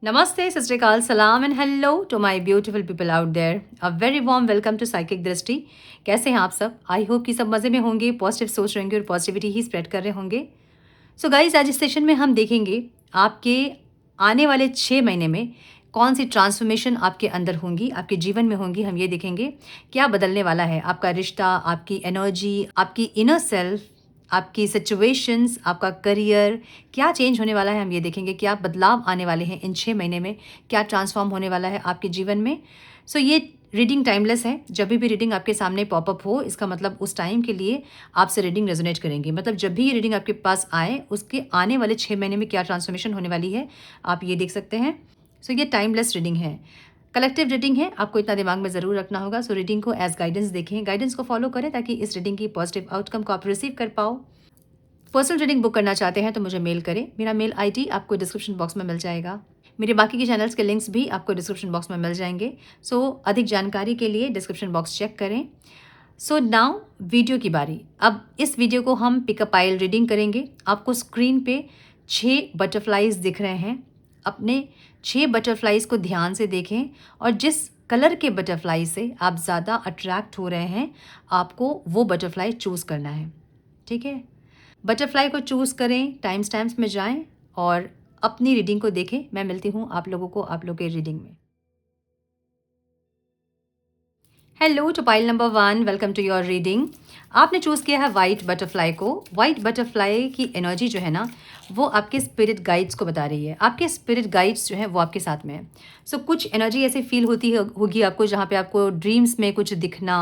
नमस्ते, सत श्री अकाल, सलाम and hello to my beautiful people out there. A very warm welcome to psychic Drishti. कैसे हैं आप सब? आई होप कि सब मज़े में होंगे, पॉजिटिव सोच रहे होंगे और पॉजिटिविटी ही स्प्रेड कर रहे होंगे। सो गाइस, आज इस सेशन में हम देखेंगे आपके आने वाले 6 महीने में कौन सी ट्रांसफॉर्मेशन आपके अंदर होंगी, आपके जीवन में होंगी। हम ये देखेंगे क्या बदलने वाला है, आपका रिश्ता, आपकी एनर्जी, आपकी इनर सेल्फ, आपकी सिचुएशंस, आपका करियर, क्या चेंज होने वाला है। हम ये देखेंगे क्या बदलाव आने वाले हैं इन 6 महीने में, क्या ट्रांसफॉर्म होने वाला है आपके जीवन में। सो ये रीडिंग टाइमलेस है। जब भी रीडिंग आपके सामने पॉपअप हो, इसका मतलब उस टाइम के लिए आपसे रीडिंग रेजोनेट करेंगी। मतलब जब भी ये रीडिंग आपके पास आए, उसके आने वाले 6 महीने में क्या ट्रांसफॉर्मेशन होने वाली है, आप ये देख सकते हैं। सो ये टाइमलेस रीडिंग है, कलेक्टिव रीडिंग है, आपको इतना दिमाग में ज़रूर रखना होगा। सो रीडिंग को एज गाइडेंस देखें, गाइडेंस को फॉलो करें ताकि इस रीडिंग की पॉजिटिव आउटकम को आप रिसीव कर पाओ। पर्सनल रीडिंग बुक करना चाहते हैं तो मुझे मेल करें। मेरा मेल आईडी आपको डिस्क्रिप्शन बॉक्स में मिल जाएगा। मेरे बाकी के चैनल्स के लिंक्स भी आपको डिस्क्रिप्शन बॉक्स में मिल जाएंगे। सो अधिक जानकारी के लिए डिस्क्रिप्शन बॉक्स चेक करें। सो नाउ वीडियो की बारी। अब इस वीडियो को हम पिकअप पाइल रीडिंग करेंगे। आपको स्क्रीन पे 6 बटरफ्लाइज दिख रहे हैं। अपने 6 बटरफ्लाइज को ध्यान से देखें और जिस कलर के बटरफ्लाई से आप ज़्यादा अट्रैक्ट हो रहे हैं, आपको वो बटरफ्लाई चूज़ करना है। ठीक है, बटरफ्लाई को चूज़ करें, टाइम स्टैम्प्स में जाएं और अपनी रीडिंग को देखें। मैं मिलती हूँ आप लोगों को आप लोग के रीडिंग में। Hello to pile number 1, welcome to your reading. आपने चूज़ किया है वाइट बटरफ्लाई को। वाइट बटरफ्लाई की एनर्जी जो है ना, वो आपके स्पिरिट गाइड्स को बता रही है। आपके स्पिरिट गाइड्स जो हैं वो आपके साथ में है। सो कुछ एनर्जी ऐसी फील होती होगी आपको, जहाँ पे आपको ड्रीम्स में कुछ दिखना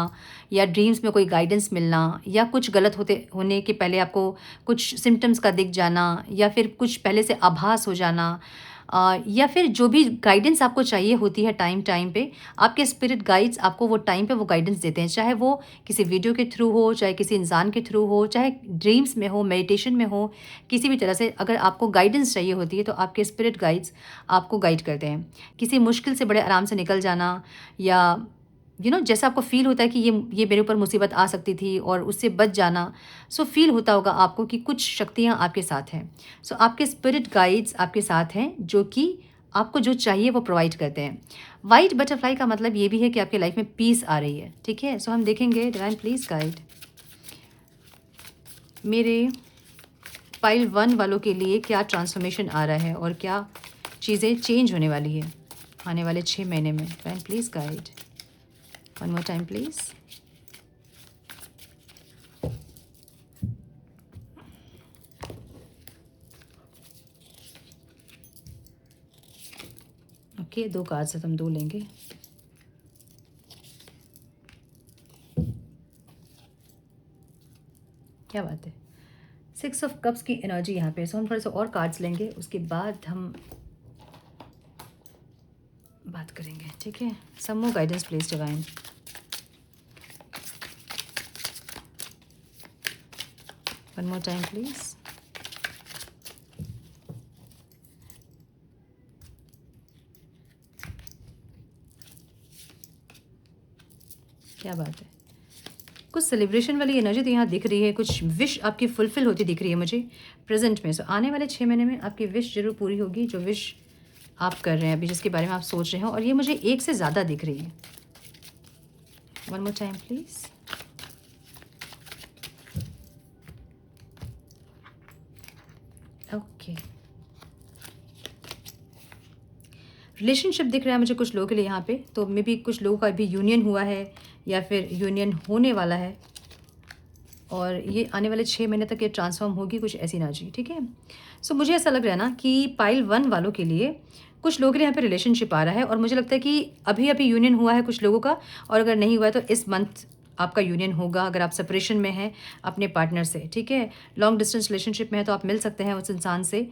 या ड्रीम्स में कोई गाइडेंस मिलना, या कुछ गलत होने के पहले आपको कुछ सिम्टम्स का दिख जाना, या फिर कुछ पहले से आभास हो जाना, या फिर जो भी गाइडेंस आपको चाहिए होती है टाइम टाइम पे, आपके स्पिरिट गाइड्स आपको वो टाइम पे वो गाइडेंस देते हैं। चाहे वो किसी वीडियो के थ्रू हो, चाहे किसी इंसान के थ्रू हो, चाहे ड्रीम्स में हो, मेडिटेशन में हो, किसी भी तरह से अगर आपको गाइडेंस चाहिए होती है तो आपके स्पिरिट गाइड्स आपको गाइड करते हैं। किसी मुश्किल से बड़े आराम से निकल जाना, या जैसा आपको फ़ील होता है कि ये मेरे ऊपर मुसीबत आ सकती थी और उससे बच जाना। सो फ़ील होता होगा आपको कि कुछ शक्तियाँ आपके साथ हैं। सो आपके स्पिरिट गाइड्स आपके साथ हैं, जो कि आपको जो चाहिए वो प्रोवाइड करते हैं। वाइट बटरफ्लाई का मतलब ये भी है कि आपकी लाइफ में पीस आ रही है। ठीक है, सो हम देखेंगे डिवाइन प्लीज़ गाइड मेरे पाइल 1 वालों के लिए क्या ट्रांसफॉर्मेशन आ रहा है और क्या चीज़ें चेंज होने वाली है आने वाले 6 महीने में। Divine please guide one more time please. Okay, 2 card से हम 2 लेंगे। क्या बात है, 6 ऑफ कप्स की एनर्जी यहाँ पे। सो हम थोड़े से और कार्ड्स लेंगे, उसके बाद हम बात करेंगे। ठीक है, some more guidance please divine. One more time please. क्या बात है, कुछ सेलिब्रेशन वाली एनर्जी तो यहाँ दिख रही है। कुछ विश आपकी फुलफिल होती दिख रही है मुझे प्रेजेंट में। सो आने वाले 6 महीने में आपकी विश जरूर पूरी होगी, जो विश आप कर रहे हैं अभी, जिसके बारे में आप सोच रहे हो, और ये मुझे एक से ज़्यादा दिख रही है। One more time please. Okay, relationship दिख रहा है मुझे कुछ लोगों के लिए यहाँ पे। तो मे बी कुछ लोगों का अभी यूनियन हुआ है या फिर यूनियन होने वाला है, और ये आने वाले 6 महीने तक ये ट्रांसफॉर्म होगी, कुछ ऐसी एनर्जी। ठीक है, सो मुझे ऐसा लग रहा है ना कि पाइल 1 वालों के लिए कुछ लोगों के लिए यहाँ पे रिलेशनशिप आ रहा है, और मुझे लगता है कि अभी अभी यूनियन हुआ है कुछ लोगों का, और अगर नहीं हुआ है तो इस मंथ आपका यूनियन होगा। अगर आप सेपरेशन में हैं अपने पार्टनर से, ठीक है, लॉन्ग डिस्टेंस रिलेशनशिप में है, तो आप मिल सकते हैं उस इंसान से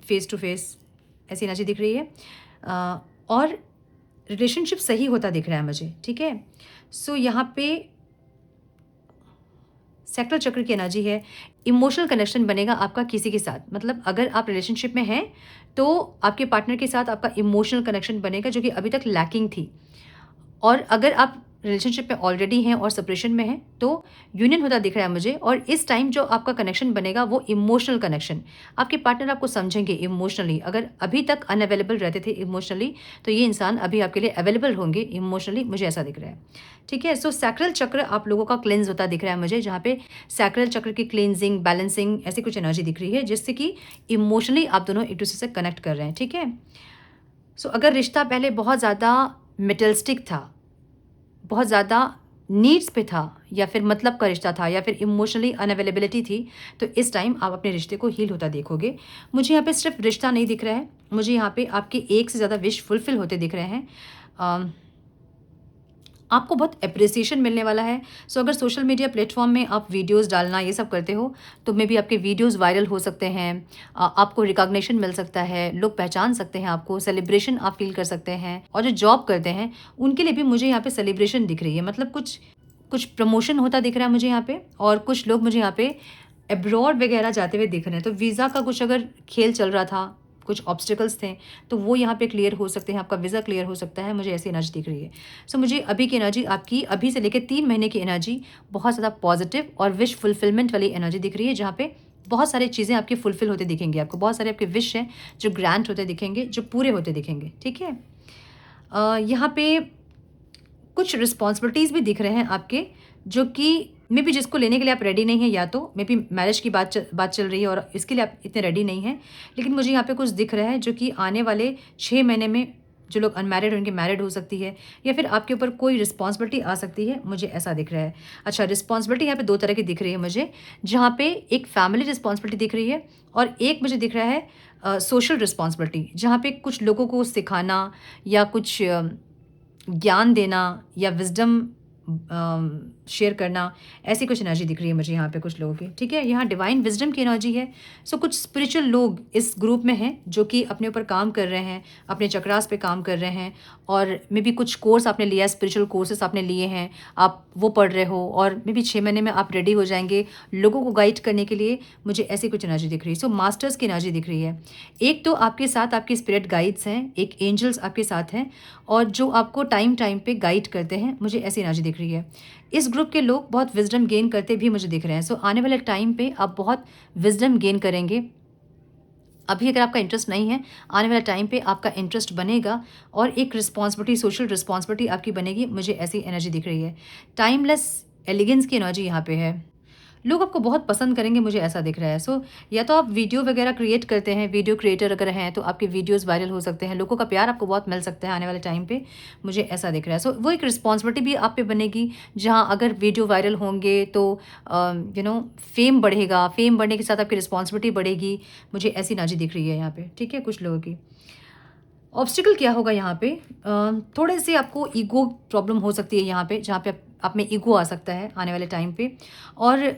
फेस टू फेस। ऐसी एनर्जी दिख रही है, और रिलेशनशिप सही होता दिख रहा है मुझे। ठीक है, सो यहाँ पे सेक्टर चक्र की एनर्जी है। इमोशनल कनेक्शन बनेगा आपका किसी के साथ। मतलब अगर आप रिलेशनशिप में हैं तो आपके पार्टनर के साथ आपका इमोशनल कनेक्शन बनेगा, जो कि अभी तक लैकिंग थी। और अगर आप रिलेशनशिप में ऑलरेडी हैं और सेपरेशन में हैं, तो यूनियन होता दिख रहा है मुझे। और इस टाइम जो आपका कनेक्शन बनेगा वो इमोशनल कनेक्शन, आपके पार्टनर आपको समझेंगे इमोशनली। अगर अभी तक अनअवेलेबल रहते थे इमोशनली, तो ये इंसान अभी आपके लिए अवेलेबल होंगे इमोशनली, मुझे ऐसा दिख रहा है। ठीक है, सो सैक्रल चक्र आप लोगों का क्लेंज होता दिख रहा है मुझे, जहाँ पे सैक्रल चक्र की क्लेंजिंग, बैलेंसिंग, ऐसी कुछ एनर्जी दिख रही है, जिससे कि इमोशनली आप दोनों एक दूसरे से कनेक्ट कर रहे हैं। ठीक है, सो अगर रिश्ता पहले बहुत ज़्यादा मेटलिस्टिक था, बहुत ज़्यादा नीड्स पे था, या फिर मतलब का रिश्ता था, या फिर इमोशनली अनअवेलेबिलिटी थी, तो इस टाइम आप अपने रिश्ते को हील होता देखोगे। मुझे यहाँ पे सिर्फ रिश्ता नहीं दिख रहा है, मुझे यहाँ पे आपके एक से ज़्यादा विश फुलफिल होते दिख रहे हैं। आपको बहुत एप्रिसिएशन मिलने वाला है। सो अगर सोशल मीडिया प्लेटफॉर्म में आप वीडियोस डालना ये सब करते हो, तो मे बी आपके वीडियोस वायरल हो सकते हैं, आपको रिकॉग्निशन मिल सकता है, लोग पहचान सकते हैं आपको, सेलिब्रेशन आप फील कर सकते हैं। और जो जॉब करते हैं उनके लिए भी मुझे यहाँ पे सेलिब्रेशन दिख रही है, मतलब कुछ कुछ प्रमोशन होता दिख रहा है मुझे यहाँ पे। और कुछ लोग मुझे यहाँ पे अब्रॉड वगैरह जाते हुए दिख रहे हैं, तो वीज़ा का कुछ अगर खेल चल रहा था, कुछ ऑब्स्टिकल्स थे, तो वो यहाँ पे क्लियर हो सकते हैं, आपका वीज़ा क्लियर हो सकता है, मुझे ऐसी एनर्जी दिख रही है। सो मुझे अभी की एनर्जी, आपकी अभी से लेकर 3 महीने की एनर्जी बहुत ज़्यादा पॉजिटिव और विश फुलफिलमेंट वाली एनर्जी दिख रही है, जहाँ पे बहुत सारी चीज़ें आपकी फुलफिल होते दिखेंगे, आपको बहुत सारे आपके विश हैं जो ग्रांट होते दिखेंगे, जो पूरे होते दिखेंगे। ठीक है, यहाँ पे कुछ रिस्पॉन्सिबिलिटीज़ भी दिख रहे हैं आपके, जो कि मे बी जिसको लेने के लिए आप रेडी नहीं हैं, या तो मे बी मैरिज की बात चल रही है और इसके लिए आप इतने रेडी नहीं हैं। लेकिन मुझे यहाँ पे कुछ दिख रहा है जो कि आने वाले 6 महीने में जो लोग अनमैरिड हैं उनकी मैरिड हो सकती है, या फिर आपके ऊपर कोई रिस्पॉन्सिबिलिटी आ सकती है, मुझे ऐसा दिख रहा है। अच्छा, रिस्पॉन्सिबिलिटी यहाँ पे 2 तरह की दिख रही है मुझे, जहाँ पे एक फैमिली रिस्पॉन्सिबिलिटी दिख रही है, और एक मुझे दिख रहा है सोशल रिस्पॉन्सिबिलिटी, जहाँ पे कुछ लोगों को सिखाना या कुछ ज्ञान देना या विज़डम शेयर करना, ऐसी कुछ एनर्जी दिख रही है मुझे यहाँ पे कुछ लोगों की। ठीक है, यहाँ डिवाइन विजडम की एनर्जी है। सो कुछ स्पिरिचुअल लोग इस ग्रुप में हैं जो कि अपने ऊपर काम कर रहे हैं, अपने चक्रास पे काम कर रहे हैं, और मे बी कुछ कोर्स आपने लिया है, स्पिरिचुअल कोर्सेस आपने लिए हैं, आप वो पढ़ रहे हो, और मे बी 6 महीने में आप रेडी हो जाएंगे लोगों को गाइड करने के लिए, मुझे ऐसी कुछ एनर्जी दिख रही है। सो मास्टर्स की एनर्जी दिख रही है। एक तो आपके साथ आपके स्पिरिट गाइड्स हैं, एक एंजल्स आपके साथ हैं, और जो आपको टाइम टाइम पे गाइड करते हैं, मुझे ऐसी एनर्जी दिख रही है। इस ग्रुप के लोग बहुत विजडम गेन करते भी मुझे दिख रहे हैं। सो आने वाले टाइम पे आप बहुत विजडम गेन करेंगे। अभी अगर आपका इंटरेस्ट नहीं है, आने वाले टाइम पे आपका इंटरेस्ट बनेगा, और एक रिस्पॉन्सिबिलिटी, सोशल रिस्पॉन्सिबिलिटी आपकी बनेगी, मुझे ऐसी एनर्जी दिख रही है। टाइमलेस एलिगेंस की एनर्जी यहाँ पे है। लोग आपको बहुत पसंद करेंगे, मुझे ऐसा दिख रहा है। सो या तो आप वीडियो वगैरह क्रिएट करते हैं, वीडियो क्रिएटर अगर हैं तो आपके वीडियोस वायरल हो सकते हैं, लोगों का प्यार आपको बहुत मिल सकता है आने वाले टाइम पे, मुझे ऐसा दिख रहा है। सो वो एक रिस्पॉन्सिबिलिटी भी आप पे बनेगी, जहाँ अगर वीडियो वायरल होंगे तो फेम बढ़ेगा, फेम बढ़ने के साथ आपकी रिस्पॉन्सिबिलिटी बढ़ेगी, मुझे ऐसी एनर्जी दिख रही है यहाँ पे। ठीक है, कुछ लोगों की ऑब्स्टिकल क्या होगा यहाँ पे, थोड़े से आपको ईगो प्रॉब्लम हो सकती है यहाँ पे, जहाँ पे आप में ईगो आ सकता है आने वाले टाइम पे, और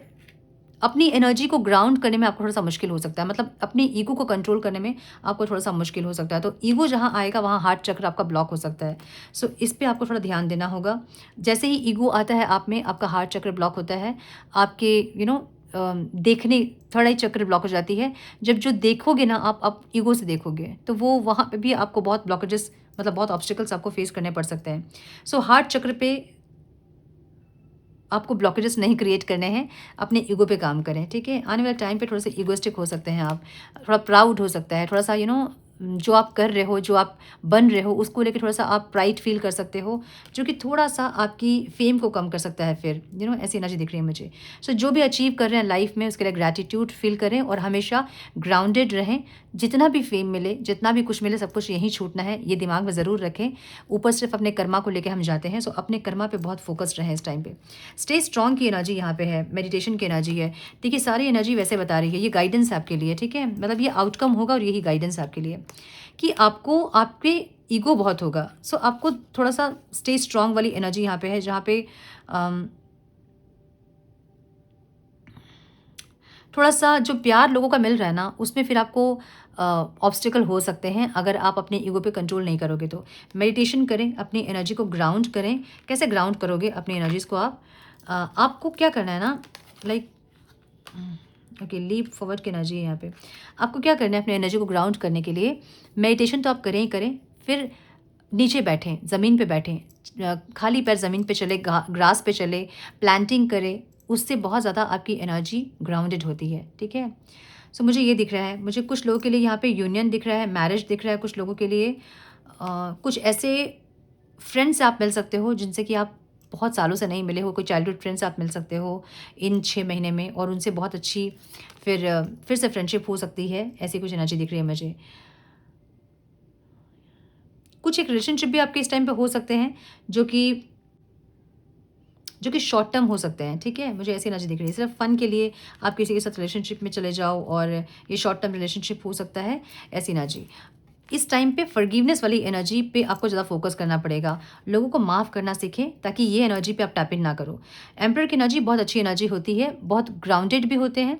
अपनी एनर्जी को ग्राउंड करने में आपको थोड़ा सा मुश्किल हो सकता है, मतलब अपनी ईगो को कंट्रोल करने में आपको थोड़ा सा मुश्किल हो सकता है। तो ईगो जहाँ आएगा वहाँ हार्ट चक्र आपका ब्लॉक हो सकता है। सो इस पे आपको थोड़ा ध्यान देना होगा। जैसे ही ईगो आता है आप में, आपका हार्ट चक्र ब्लॉक होता है, आपके देखने थर्ड आई चक्र ब्लॉक हो जाती है। जब जो देखोगे ना आप ईगो से देखोगे, तो वो वहाँ पे भी आपको बहुत ब्लॉकेजेस, मतलब बहुत ऑब्स्टिकल्स आपको फेस करने पड़ सकते हैं। सो हार्ट चक्र पे आपको ब्लॉकेजेस नहीं क्रिएट करने हैं, अपने ईगो पे काम करें। ठीक है, आने वाले टाइम पे थोड़े से ईगोइस्टिक हो सकते हैं आप, थोड़ा प्राउड हो सकता है, थोड़ा सा जो आप कर रहे हो, जो आप बन रहे हो, उसको लेके थोड़ा सा आप प्राइड फील कर सकते हो, जो कि थोड़ा सा आपकी फेम को कम कर सकता है फिर। ऐसी एनर्जी दिख रही है मुझे। सो जो भी अचीव कर रहे हैं लाइफ में, उसके लिए ग्रैटिट्यूड फील करें, और हमेशा ग्राउंडेड रहें। जितना भी फेम मिले, जितना भी कुछ मिले, सब कुछ यहीं छूटना है, ये दिमाग में ज़रूर रखें। ऊपर सिर्फ अपने कर्मा को लेकर हम जाते हैं, सो अपने कर्मा पे बहुत फोकस्ड रहें इस टाइम पे। स्टे स्ट्रॉन्ग की एनर्जी यहाँ पे है, मेडिटेशन की एनर्जी है। देखिए, सारी एनर्जी वैसे बता रही है, ये गाइडेंस है आपके लिए। ठीक है, मतलब ये आउटकम होगा और यही गाइडेंस है आपके लिए, कि आपको आपके ईगो बहुत होगा। सो आपको थोड़ा सा स्टे स्ट्रॉन्ग वाली एनर्जी यहाँ पे है, जहाँ पे थोड़ा सा जो प्यार लोगों का मिल रहा है ना, उसमें फिर आपको ऑब्स्टिकल हो सकते हैं अगर आप अपने ईगो पे कंट्रोल नहीं करोगे तो। मेडिटेशन करें, अपनी एनर्जी को ग्राउंड करें। कैसे ग्राउंड करोगे अपनी एनर्जीज को आप? आपको क्या करना है ना, लाइक ओके, लीप फॉरवर्ड की एनर्जी है यहाँ पे। आपको क्या करना है अपनी एनर्जी को ग्राउंड करने के लिए? मेडिटेशन तो आप करें ही करें, फिर नीचे बैठें, ज़मीन पे बैठें, खाली पैर ज़मीन पे चले, ग्रास पे चले, प्लांटिंग करें, उससे बहुत ज़्यादा आपकी एनर्जी ग्राउंडेड होती है, ठीक है। सो मुझे ये दिख रहा है, मुझे कुछ लोगों के लिए यहाँ पे यूनियन दिख रहा है, मैरिज दिख रहा है, कुछ लोगों के लिए कुछ ऐसे फ्रेंड्स आप मिल सकते हो जिनसे कि आप बहुत सालों से नहीं मिले हो, कोई चाइल्डहुड फ्रेंड्स आप मिल सकते हो इन 6 महीने में, और उनसे बहुत अच्छी फिर से फ्रेंडशिप हो सकती है, ऐसी कुछ एनर्जी दिख रही है मुझे। कुछ एक रिलेशनशिप भी आपके इस टाइम पे हो सकते हैं जो कि शॉर्ट टर्म हो सकते हैं, ठीक है? मुझे ऐसी एनर्जी दिख रही है, सिर्फ फ़न के लिए आप किसी के साथ रिलेशनशिप में चले जाओ और ये शॉर्ट टर्म रिलेशनशिप हो सकता है, ऐसी एनर्जी। इस टाइम पे फॉरगिवनेस वाली एनर्जी पे आपको ज़्यादा फोकस करना पड़ेगा। लोगों को माफ़ करना सीखें ताकि ये एनर्जी पे आप टैप इन ना करो। एम्परर की एनर्जी बहुत अच्छी एनर्जी होती है, बहुत ग्राउंडेड भी होते हैं,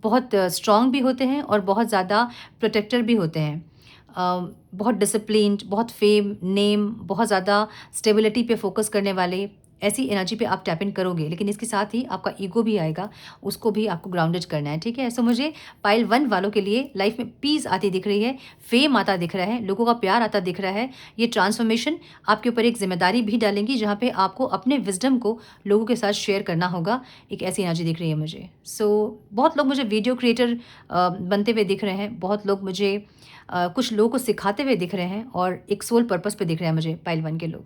बहुत स्ट्रॉन्ग भी होते हैं और बहुत ज़्यादा प्रोटेक्टर भी होते हैं। बहुत डिसिप्लिन्ड, बहुत फेम, नेम, बहुत ज़्यादा स्टेबिलिटी पे फोकस करने वाले, ऐसी एनर्जी पे आप टैप इन करोगे, लेकिन इसके साथ ही आपका ईगो भी आएगा, उसको भी आपको ग्राउंडेड करना है, ठीक है? सो मुझे पाइल 1 वालों के लिए लाइफ में पीस आती दिख रही है, फेम आता दिख रहा है, लोगों का प्यार आता दिख रहा है। ये ट्रांसफॉर्मेशन आपके ऊपर एक ज़िम्मेदारी भी डालेंगी जहाँ पे आपको अपने विज़डम को लोगों के साथ शेयर करना होगा, एक ऐसी एनर्जी दिख रही है मुझे। सो बहुत लोग मुझे वीडियो क्रिएटर बनते हुए दिख रहे हैं, बहुत लोग मुझे कुछ लोगों को सिखाते हुए दिख रहे हैं और एक सोल पर्पस पे दिख रहे हैं मुझे पाइल 1 के लोग।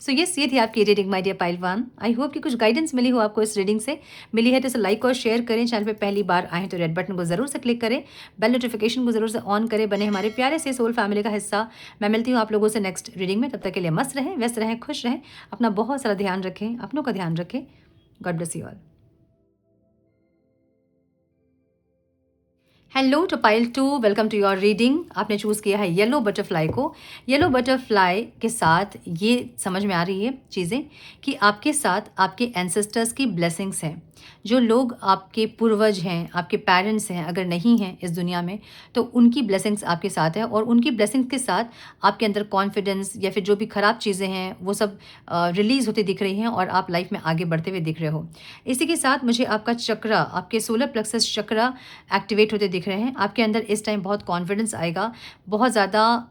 सो यस, ये थी आपकी reading my dear pile 1। I hope कि कुछ गाइडेंस मिली हो आपको इस रीडिंग से। मिली है तो इसे लाइक और शेयर करें। चैनल पे पहली बार आएँ तो रेड बटन को ज़रूर से क्लिक करें, बेल नोटिफिकेशन को ज़रूर से ऑन करें, बने हमारे प्यारे से सोल फैमिली का हिस्सा। मैं मिलती हूँ आप लोगों से नेक्स्ट रीडिंग में। तब तक के लिए मस्त रहें, व्यस्त रहें, खुश रहें, अपना बहुत सारा ध्यान रखें, अपनों का ध्यान रखें। God bless you all. Hello to pile 2, welcome to your reading. आपने चूज़ किया है येलो बटरफ्लाई को। येलो बटरफ्लाई के साथ ये समझ में आ रही है चीज़ें कि आपके साथ आपके एंसेस्टर्स की ब्लेसिंग्स हैं। जो लोग आपके पूर्वज हैं, आपके पेरेंट्स हैं, अगर नहीं हैं इस दुनिया में, तो उनकी ब्लेसिंग्स आपके साथ है और उनकी ब्लेसिंग्स के साथ आपके अंदर कॉन्फिडेंस या फिर जो भी ख़राब चीज़ें हैं वो सब रिलीज़ होती दिख रही हैं और आप लाइफ में आगे बढ़ते हुए दिख रहे हो। इसी के साथ मुझे आपका चक्रा, आपके सोलर प्लेक्सस चक्रा एक्टिवेट होते दिख रहे हैं। आपके अंदर इस टाइम बहुत कॉन्फिडेंस आएगा, बहुत ज़्यादा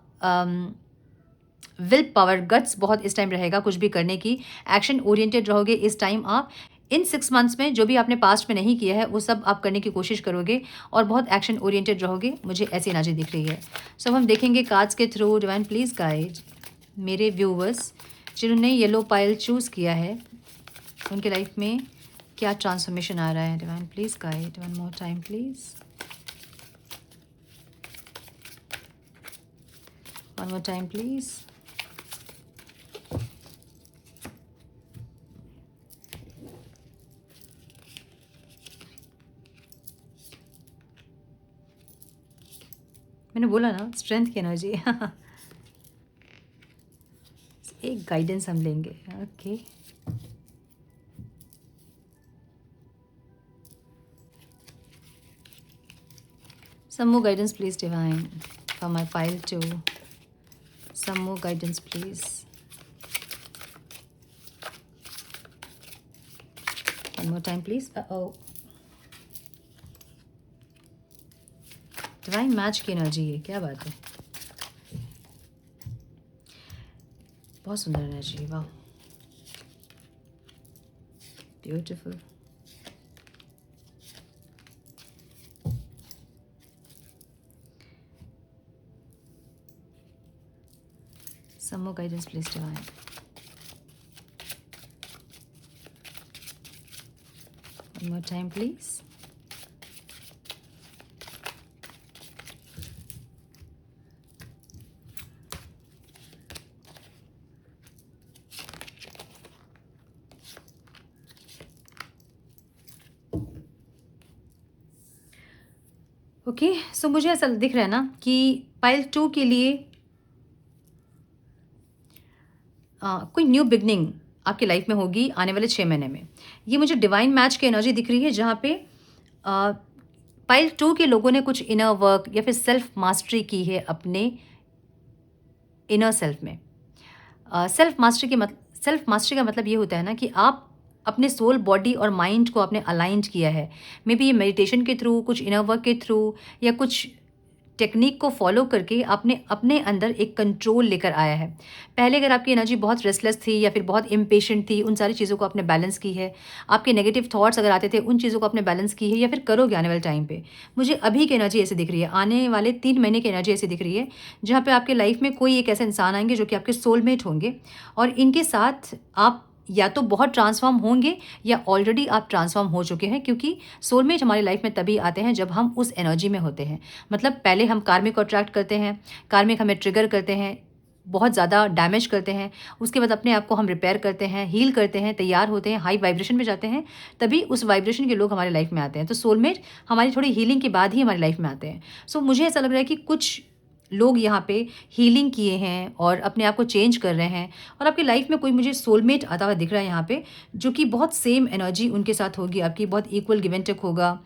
विल पावर, गट्स बहुत इस टाइम रहेगा कुछ भी करने की। एक्शन ओरिएंटेड रहोगे इस टाइम आप। इन 6 मंथ्स में जो भी आपने पास्ट में नहीं किया है वो सब आप करने की कोशिश करोगे और बहुत एक्शन ओरिएंटेड रहोगे, मुझे ऐसी एनर्जी दिख रही है। सो हम देखेंगे कार्ड्स के थ्रू। डिवाइन प्लीज़ गाइड मेरे व्यूवर्स जिन्होंने येलो पाइल चूज़ किया है, उनके लाइफ में क्या ट्रांसफॉर्मेशन आ रहा है। Divine please guide, one more time please, one more time please. मैंने बोला ना स्ट्रेंथ की एनर्जी। एक गाइडेंस हम लेंगे। Okay, some more guidance please divine for my pile 2. Some more guidance please. One more time please. Uh-oh. Divine match की energy है, क्या बात है, बहुत सुंदर एनर्जी, वाह, beautiful. Some more guidance please divine. One more time please. Okay, so मुझे ऐसा दिख रहा है ना कि पाइल 2 के लिए कोई न्यू बिगनिंग आपकी लाइफ में होगी आने वाले 6 महीने में। ये मुझे डिवाइन मैच की एनर्जी दिख रही है जहाँ पे पाइल 2 के लोगों ने कुछ इनर वर्क या फिर सेल्फ मास्टरी की है अपने इनर सेल्फ में। सेल्फ मास्टरी का मतलब ये होता है ना कि आप अपने सोल, बॉडी और माइंड को आपने अलाइंड किया है। मे बी ये मेडिटेशन के थ्रू, कुछ इनर वर्क के थ्रू या कुछ टेक्निक को फॉलो करके आपने अपने अंदर एक कंट्रोल लेकर आया है। पहले अगर आपकी एनर्जी बहुत रेस्टलेस थी या फिर बहुत इम्पेशेंट थी, उन सारी चीज़ों को आपने बैलेंस की है। आपके नेगेटिव थॉट्स अगर आते थे, उन चीज़ों को आपने बैलेंस की है या फिर करोगे आने वाले टाइम पे। मुझे अभी की एनर्जी ऐसी दिख रही है, आने वाले 3 महीने की एनर्जी ऐसी दिख रही है, जहाँ पे आपके लाइफ में कोई एक ऐसे इंसान आएँगे जो कि आपके सोलमेट होंगे और इनके साथ आप या तो बहुत ट्रांसफ़ॉर्म होंगे या ऑलरेडी आप ट्रांसफ़ॉर्म हो चुके हैं, क्योंकि सोलमेट हमारी लाइफ में तभी आते हैं जब हम उस एनर्जी में होते हैं। मतलब पहले हम कार्मिक को अट्रैक्ट करते हैं, कार्मिक हमें ट्रिगर करते हैं, बहुत ज़्यादा डैमेज करते हैं, उसके बाद अपने आप को हम रिपेयर करते हैं, हील करते हैं, तैयार होते हैं, हाई वाइब्रेशन में जाते हैं, तभी उस वाइब्रेशन के लोग हमारे लाइफ में आते हैं। तो सोलमेट हमारी थोड़ी हीलिंग के बाद ही हमारी लाइफ में आते हैं। सो मुझे ऐसा लग रहा है कि कुछ लोग यहाँ पे हीलिंग किए हैं और अपने आप को चेंज कर रहे हैं और आपकी लाइफ में कोई मुझे सोलमेट आता हुआ दिख रहा है यहाँ पे, जो कि बहुत सेम एनर्जी उनके साथ होगी आपकी, बहुत इक्वल गिव एंड टेक होगा,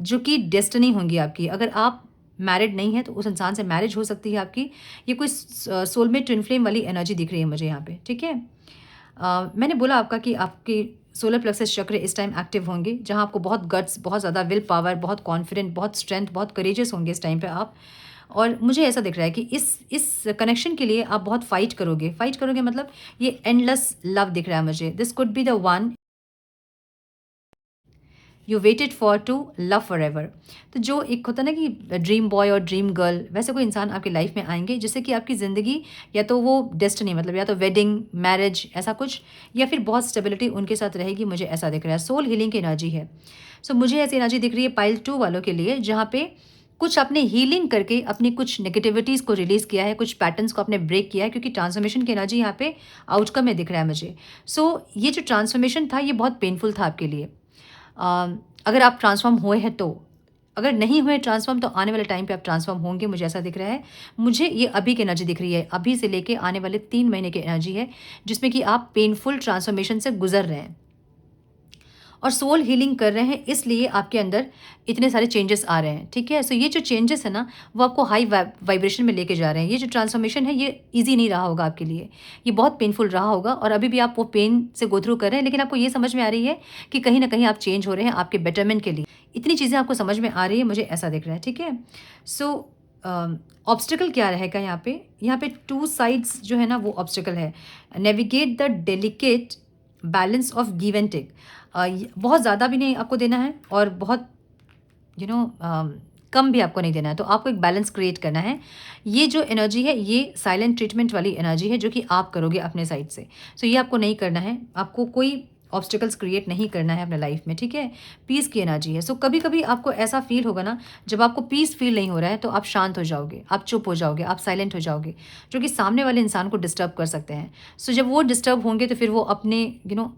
जो कि डेस्टिनी होंगी आपकी। अगर आप मैरिड नहीं है तो उस इंसान से मैरिज हो सकती है आपकी। ये कोई सोलमेट ट्विन फ्लेम वाली एनर्जी दिख रही है मुझे यहाँ पे, ठीक है। मैंने बोला आपका कि आपके सोलर प्लेक्सस चक्र इस टाइम एक्टिव होंगे, जहाँ आपको बहुत गट्स, बहुत ज़्यादा विल पावर, बहुत कॉन्फिडेंट, बहुत स्ट्रेंथ, बहुत करेजियस होंगे इस टाइम पे आप। और मुझे ऐसा दिख रहा है कि इस कनेक्शन के लिए आप बहुत फाइट करोगे मतलब ये एंडलेस लव दिख रहा है मुझे। This could be the one you waited for to love forever. तो जो एक होता है ना कि ड्रीम बॉय और ड्रीम गर्ल, वैसे कोई इंसान आपकी लाइफ में आएंगे जिससे कि आपकी ज़िंदगी या तो वो डेस्टिनी मतलब या तो वेडिंग, मैरिज, ऐसा कुछ, या फिर बहुत स्टेबिलिटी उनके साथ रहेगी। मुझे ऐसा दिख रहा है, सोल हीलिंग की एनर्जी है। सो मुझे ऐसी एनर्जी दिख रही है पाइल 2 वालों के लिए, जहाँ पे कुछ आपने हीलिंग करके अपनी कुछ नेगेटिविटीज़ को रिलीज़ किया है, कुछ पैटर्न्स को आपने ब्रेक किया है, क्योंकि ट्रांसफॉर्मेशन की एनर्जी यहाँ पे आउटकम में दिख रहा है मुझे। सो ये जो ट्रांसफॉर्मेशन था ये बहुत पेनफुल था आपके लिए। अ, अगर आप ट्रांसफ़ॉर्म हुए हैं तो, अगर नहीं हुए ट्रांसफ़ॉर्म तो आने वाले टाइम पे आप ट्रांसफ़ॉर्म होंगे, मुझे ऐसा दिख रहा है। मुझे ये अभी की एनर्जी दिख रही है, अभी से लेके आने वाले 3 महीने की एनर्जी है, जिसमें कि आप पेनफुल ट्रांसफ़ॉर्मेशन से गुज़र रहे हैं और सोल हीलिंग कर रहे हैं, इसलिए आपके अंदर इतने सारे चेंजेस आ रहे हैं, ठीक है। सो ये जो चेंजेस है ना, वो आपको हाई वाइब्रेशन में लेके जा रहे हैं। ये जो ट्रांसफॉर्मेशन है ये इजी नहीं रहा होगा आपके लिए, ये बहुत पेनफुल रहा होगा और अभी भी आप वो पेन से गो थ्रू कर रहे हैं, लेकिन आपको ये समझ में आ रही है कि कहीं ना कहीं आप चेंज हो रहे हैं आपके बेटरमेंट के लिए। इतनी चीज़ें आपको समझ में आ रही है, मुझे ऐसा दिख रहा है, ठीक है। सो ऑब्स्टिकल क्या रहेगा यहाँ पे 2 साइड्स जो है ना वो ऑब्स्टिकल है। Navigate the delicate balance of give and take. बहुत ज़्यादा भी नहीं आपको देना है और बहुत यू नो कम भी आपको नहीं देना है, तो आपको एक बैलेंस क्रिएट करना है। ये जो एनर्जी है ये साइलेंट ट्रीटमेंट वाली एनर्जी है, जो कि आप करोगे अपने साइड से। सो ये आपको नहीं करना है, आपको कोई ऑब्स्टिकल्स क्रिएट नहीं करना है अपने लाइफ में, ठीक है। पीस की एनर्जी है। सो कभी कभी आपको ऐसा फील होगा ना, जब आपको पीस फील नहीं हो रहा है तो आप शांत हो जाओगे, आप चुप हो जाओगे, आप साइलेंट हो जाओगे, जो कि सामने वाले इंसान को डिस्टर्ब कर सकते हैं। सो जब वो डिस्टर्ब होंगे तो फिर वो अपने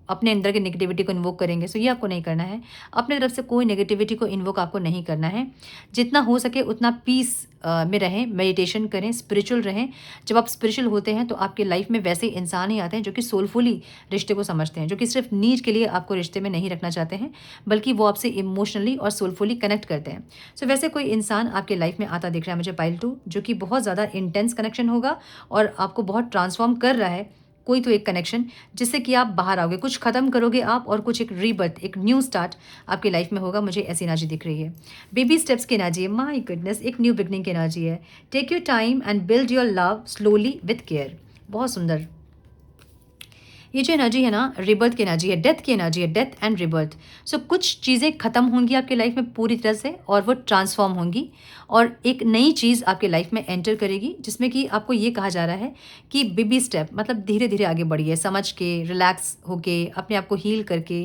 अपने अंदर की नेगेटिविटी को इन्वोक करेंगे। सो ये आपको नहीं करना है, अपने तरफ से कोई नेगेटिविटी को इन्वोक आपको नहीं करना है। जितना हो सके उतना पीस में रहें, मेडिटेशन करें, स्पिरिचुअल रहें। जब आप स्पिरिचुअल होते हैं तो आपके लाइफ में वैसे इंसान ही आते हैं जो कि सोलफुली रिश्ते को समझते हैं, जो कि सिर्फ नीड के लिए आपको रिश्ते में नहीं रखना चाहते हैं, बल्कि वो आपसे इमोशनली और सोलफुली कनेक्ट करते हैं। सो वैसे कोई इंसान आपके लाइफ में आता दिख रहा है मुझे पाइल 2, जो कि बहुत ज़्यादा इंटेंस कनेक्शन होगा और आपको बहुत ट्रांसफॉर्म कर रहा है। कोई तो एक कनेक्शन जिससे कि आप बाहर आओगे, कुछ ख़त्म करोगे आप और कुछ एक रीबर्थ, एक न्यू स्टार्ट आपकी लाइफ में होगा। मुझे ऐसी एनर्जी दिख रही है। बेबी स्टेप्स की एनर्जी है, माय गुडनेस, एक न्यू बिगनिंग की एनर्जी है। Take your time and build your love slowly with care. बहुत सुंदर। ये जो एनर्जी है ना, रिबर्थ की एनर्जी है, डेथ की एनर्जी है, डेथ एंड रिबर्थ। सो कुछ चीज़ें ख़त्म होंगी आपकी लाइफ में पूरी तरह से और वो ट्रांसफॉर्म होंगी और एक नई चीज़ आपके लाइफ में एंटर करेगी, जिसमें कि आपको ये कहा जा रहा है कि बेबी स्टेप मतलब धीरे धीरे आगे बढ़िए, समझ के, रिलैक्स होके, अपने आप को हील करके,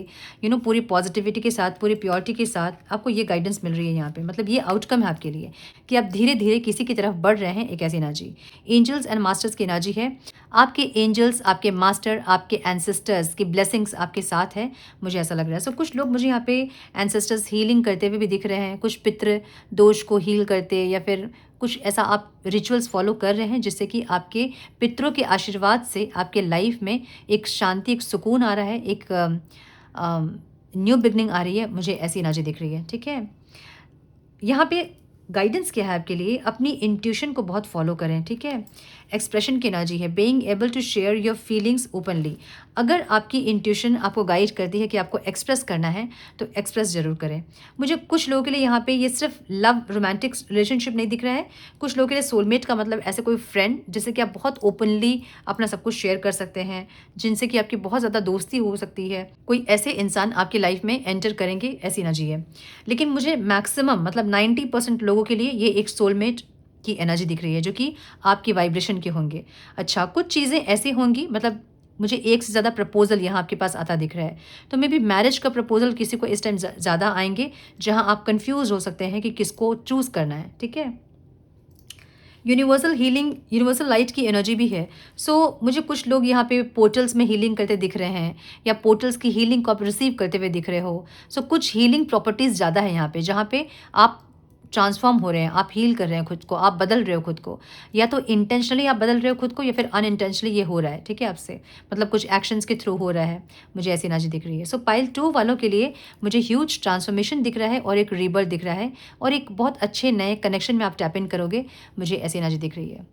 पूरी पॉजिटिविटी के साथ, पूरी प्योरिटी के साथ आपको ये गाइडेंस मिल रही है यहाँ पे। मतलब ये आउटकम है आपके लिए कि आप धीरे धीरे किसी की तरफ बढ़ रहे हैं, एक ऐसी एनर्जी। एंजल्स एंड मास्टर्स की एनर्जी है। आपके एंजल्स, आपके मास्टर, आपके एंसेस्टर्स की ब्लेसिंग्स आपके साथ है, मुझे ऐसा लग रहा है। सो कुछ लोग मुझे यहाँ पे एंसेस्टर्स हीलिंग करते हुए भी दिख रहे हैं, कुछ पितृ दोष को हील करते, या फिर कुछ ऐसा आप रिचुअल्स फॉलो कर रहे हैं जिससे कि आपके पितरों के आशीर्वाद से आपके लाइफ में एक शांति, एक सुकून आ रहा है, एक न्यू बिगनिंग आ रही है। मुझे ऐसी एनर्जी दिख रही है, ठीक है। यहाँ पे गाइडेंस क्या है आपके लिए, अपनी इंट्यूशन को बहुत फॉलो करें, ठीक है। एक्सप्रेशन की एनर्जी है, being able to share your feelings openly. अगर आपकी इंट्यूशन आपको गाइड करती है कि आपको एक्सप्रेस करना है तो एक्सप्रेस ज़रूर करें। मुझे कुछ लोगों के लिए यहाँ पे ये सिर्फ लव रोमांटिक रिलेशनशिप नहीं दिख रहा है, कुछ लोगों के लिए सोलमेट का मतलब ऐसे कोई फ्रेंड जिससे कि आप बहुत ओपनली अपना सब कुछ शेयर कर सकते हैं, जिनसे कि आपकी बहुत ज़्यादा दोस्ती हो सकती है। कोई ऐसे इंसान आपकी लाइफ में एंटर करेंगे, ऐसी एनर्जी है। लेकिन मुझे मैक्सिमम मतलब 90% लोगों के लिए ये एक सोलमेट की एनर्जी दिख रही है जो कि आपकी वाइब्रेशन के होंगे। अच्छा, कुछ चीज़ें ऐसी होंगी मतलब मुझे एक से ज़्यादा प्रपोज़ल यहाँ आपके पास आता दिख रहा है। तो मे बी मैरिज का प्रपोज़ल किसी को इस टाइम ज़्यादा आएँगे, जहाँ आप कन्फ्यूज़ हो सकते हैं कि किसको चूज़ करना है, ठीक है? यूनिवर्सल हीलिंग, यूनिवर्सल लाइट की एनर्जी भी है। मुझे कुछ लोग यहाँ पे पोर्टल्स में हीलिंग करते दिख रहे हैं या पोर्टल्स की हीलिंग को आप रिसीव करते हुए दिख रहे हो। कुछ हीलिंग प्रॉपर्टीज़ ज़्यादा है यहाँ पे, जहाँ पे आप ट्रांसफॉर्म हो रहे हैं, आप हील कर रहे हैं खुद को, आप बदल रहे हो खुद को। या तो इंटेंशनली आप बदल रहे हो खुद को या फिर अनइंटेंशनली ये हो रहा है, ठीक है आपसे। मतलब कुछ एक्शंस के थ्रू हो रहा है, मुझे ऐसी एनर्जी दिख रही है। पाइल 2 वालों के लिए मुझे ह्यूज ट्रांसफॉर्मेशन दिख रहा है और एक रीबर्थ दिख रहा है और एक बहुत अच्छे नए कनेक्शन में आप टैप इन करोगे, मुझे ऐसी एनर्जी दिख रही है।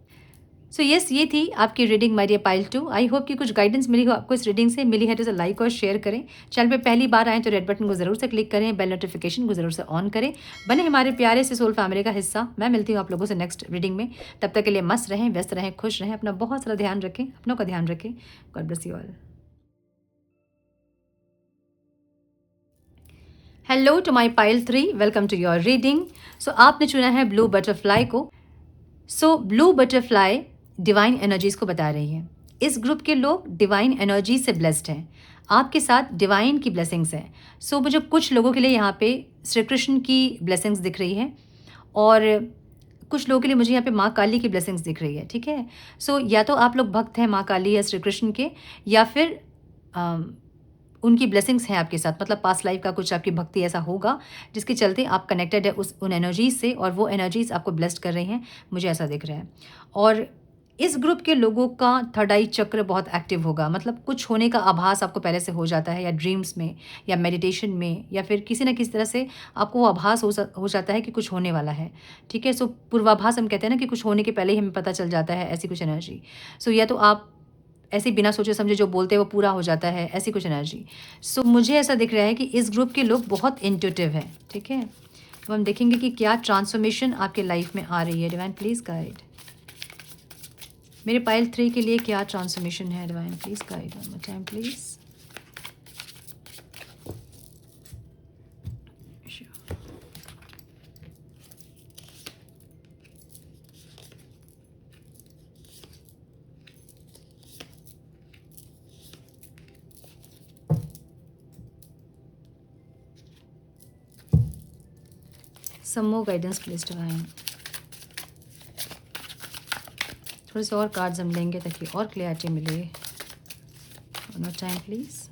यस, ये थी आपकी reading my dear pile 2। I hope कि कुछ गाइडेंस मिली हो आपको इस रीडिंग से। मिली है तो लाइक और शेयर करें। चैनल पे पहली बार आएँ तो रेड बटन को ज़रूर से क्लिक करें, बेल नोटिफिकेशन को ज़रूर से ऑन करें। बने हमारे प्यारे से सोल फैमिली का हिस्सा। मैं मिलती हूँ आप लोगों से नेक्स्ट रीडिंग में। तब तक के लिए मस्त रहें, व्यस्त रहें, खुश रहें, अपना बहुत सारा ध्यान रखें, अपनों का ध्यान रखें। God bless you all. Hello to my pile 3, welcome to your reading. आपने चुना है ब्लू बटरफ्लाई को। ब्लू बटरफ्लाई डिवाइन एनर्जीज़ को बता रही है। इस ग्रुप के लोग डिवाइन एनर्जी से ब्लेस्ड हैं। आपके साथ डिवाइन की ब्लेसिंग्स हैं। मुझे कुछ लोगों के लिए यहाँ पे श्री कृष्ण की ब्लेसिंग्स दिख रही हैं और कुछ लोगों के लिए मुझे यहाँ पे माँ काली की ब्लेसिंग्स दिख रही है, ठीक है? या तो आप लोग भक्त हैं माँ काली या श्री कृष्ण के, या फिर उनकी ब्लेसिंग्स हैं आपके साथ। मतलब पास्ट लाइफ का कुछ आपकी भक्ति ऐसा होगा जिसके चलते आप कनेक्टेड है उन एनर्जीज से और वो एनर्जीज आपको ब्लेस्ड कर रही हैं, मुझे ऐसा दिख रहा है। और इस ग्रुप के लोगों का थर्ड आई चक्र बहुत एक्टिव होगा। मतलब कुछ होने का आभास आपको पहले से हो जाता है, या ड्रीम्स में या मेडिटेशन में या फिर किसी न किसी तरह से आपको वो आभास हो जाता है कि कुछ होने वाला है, ठीक है? पूर्वाभास हम कहते हैं ना कि कुछ होने के पहले ही हमें पता चल जाता है, ऐसी कुछ एनर्जी। या तो आप ऐसे बिना सोचे समझे जो बोलते हैं वो पूरा हो जाता है, ऐसी कुछ एनर्जी। मुझे ऐसा दिख रहा है कि इस ग्रुप के लोग बहुत इंट्यूटिव हैं, ठीक है? अब हम देखेंगे कि क्या ट्रांसफॉर्मेशन आपके लाइफ में आ रही है। डिवाइन प्लीज़ गाइड मेरे पाइल 3 के लिए, क्या ट्रांसफॉर्मेशन है? Divine please guide one more time please. Some more guidance please divine। थोड़े से और कार्ड्स हम लेंगे ताकि और क्लियरिटी मिले। One more time please.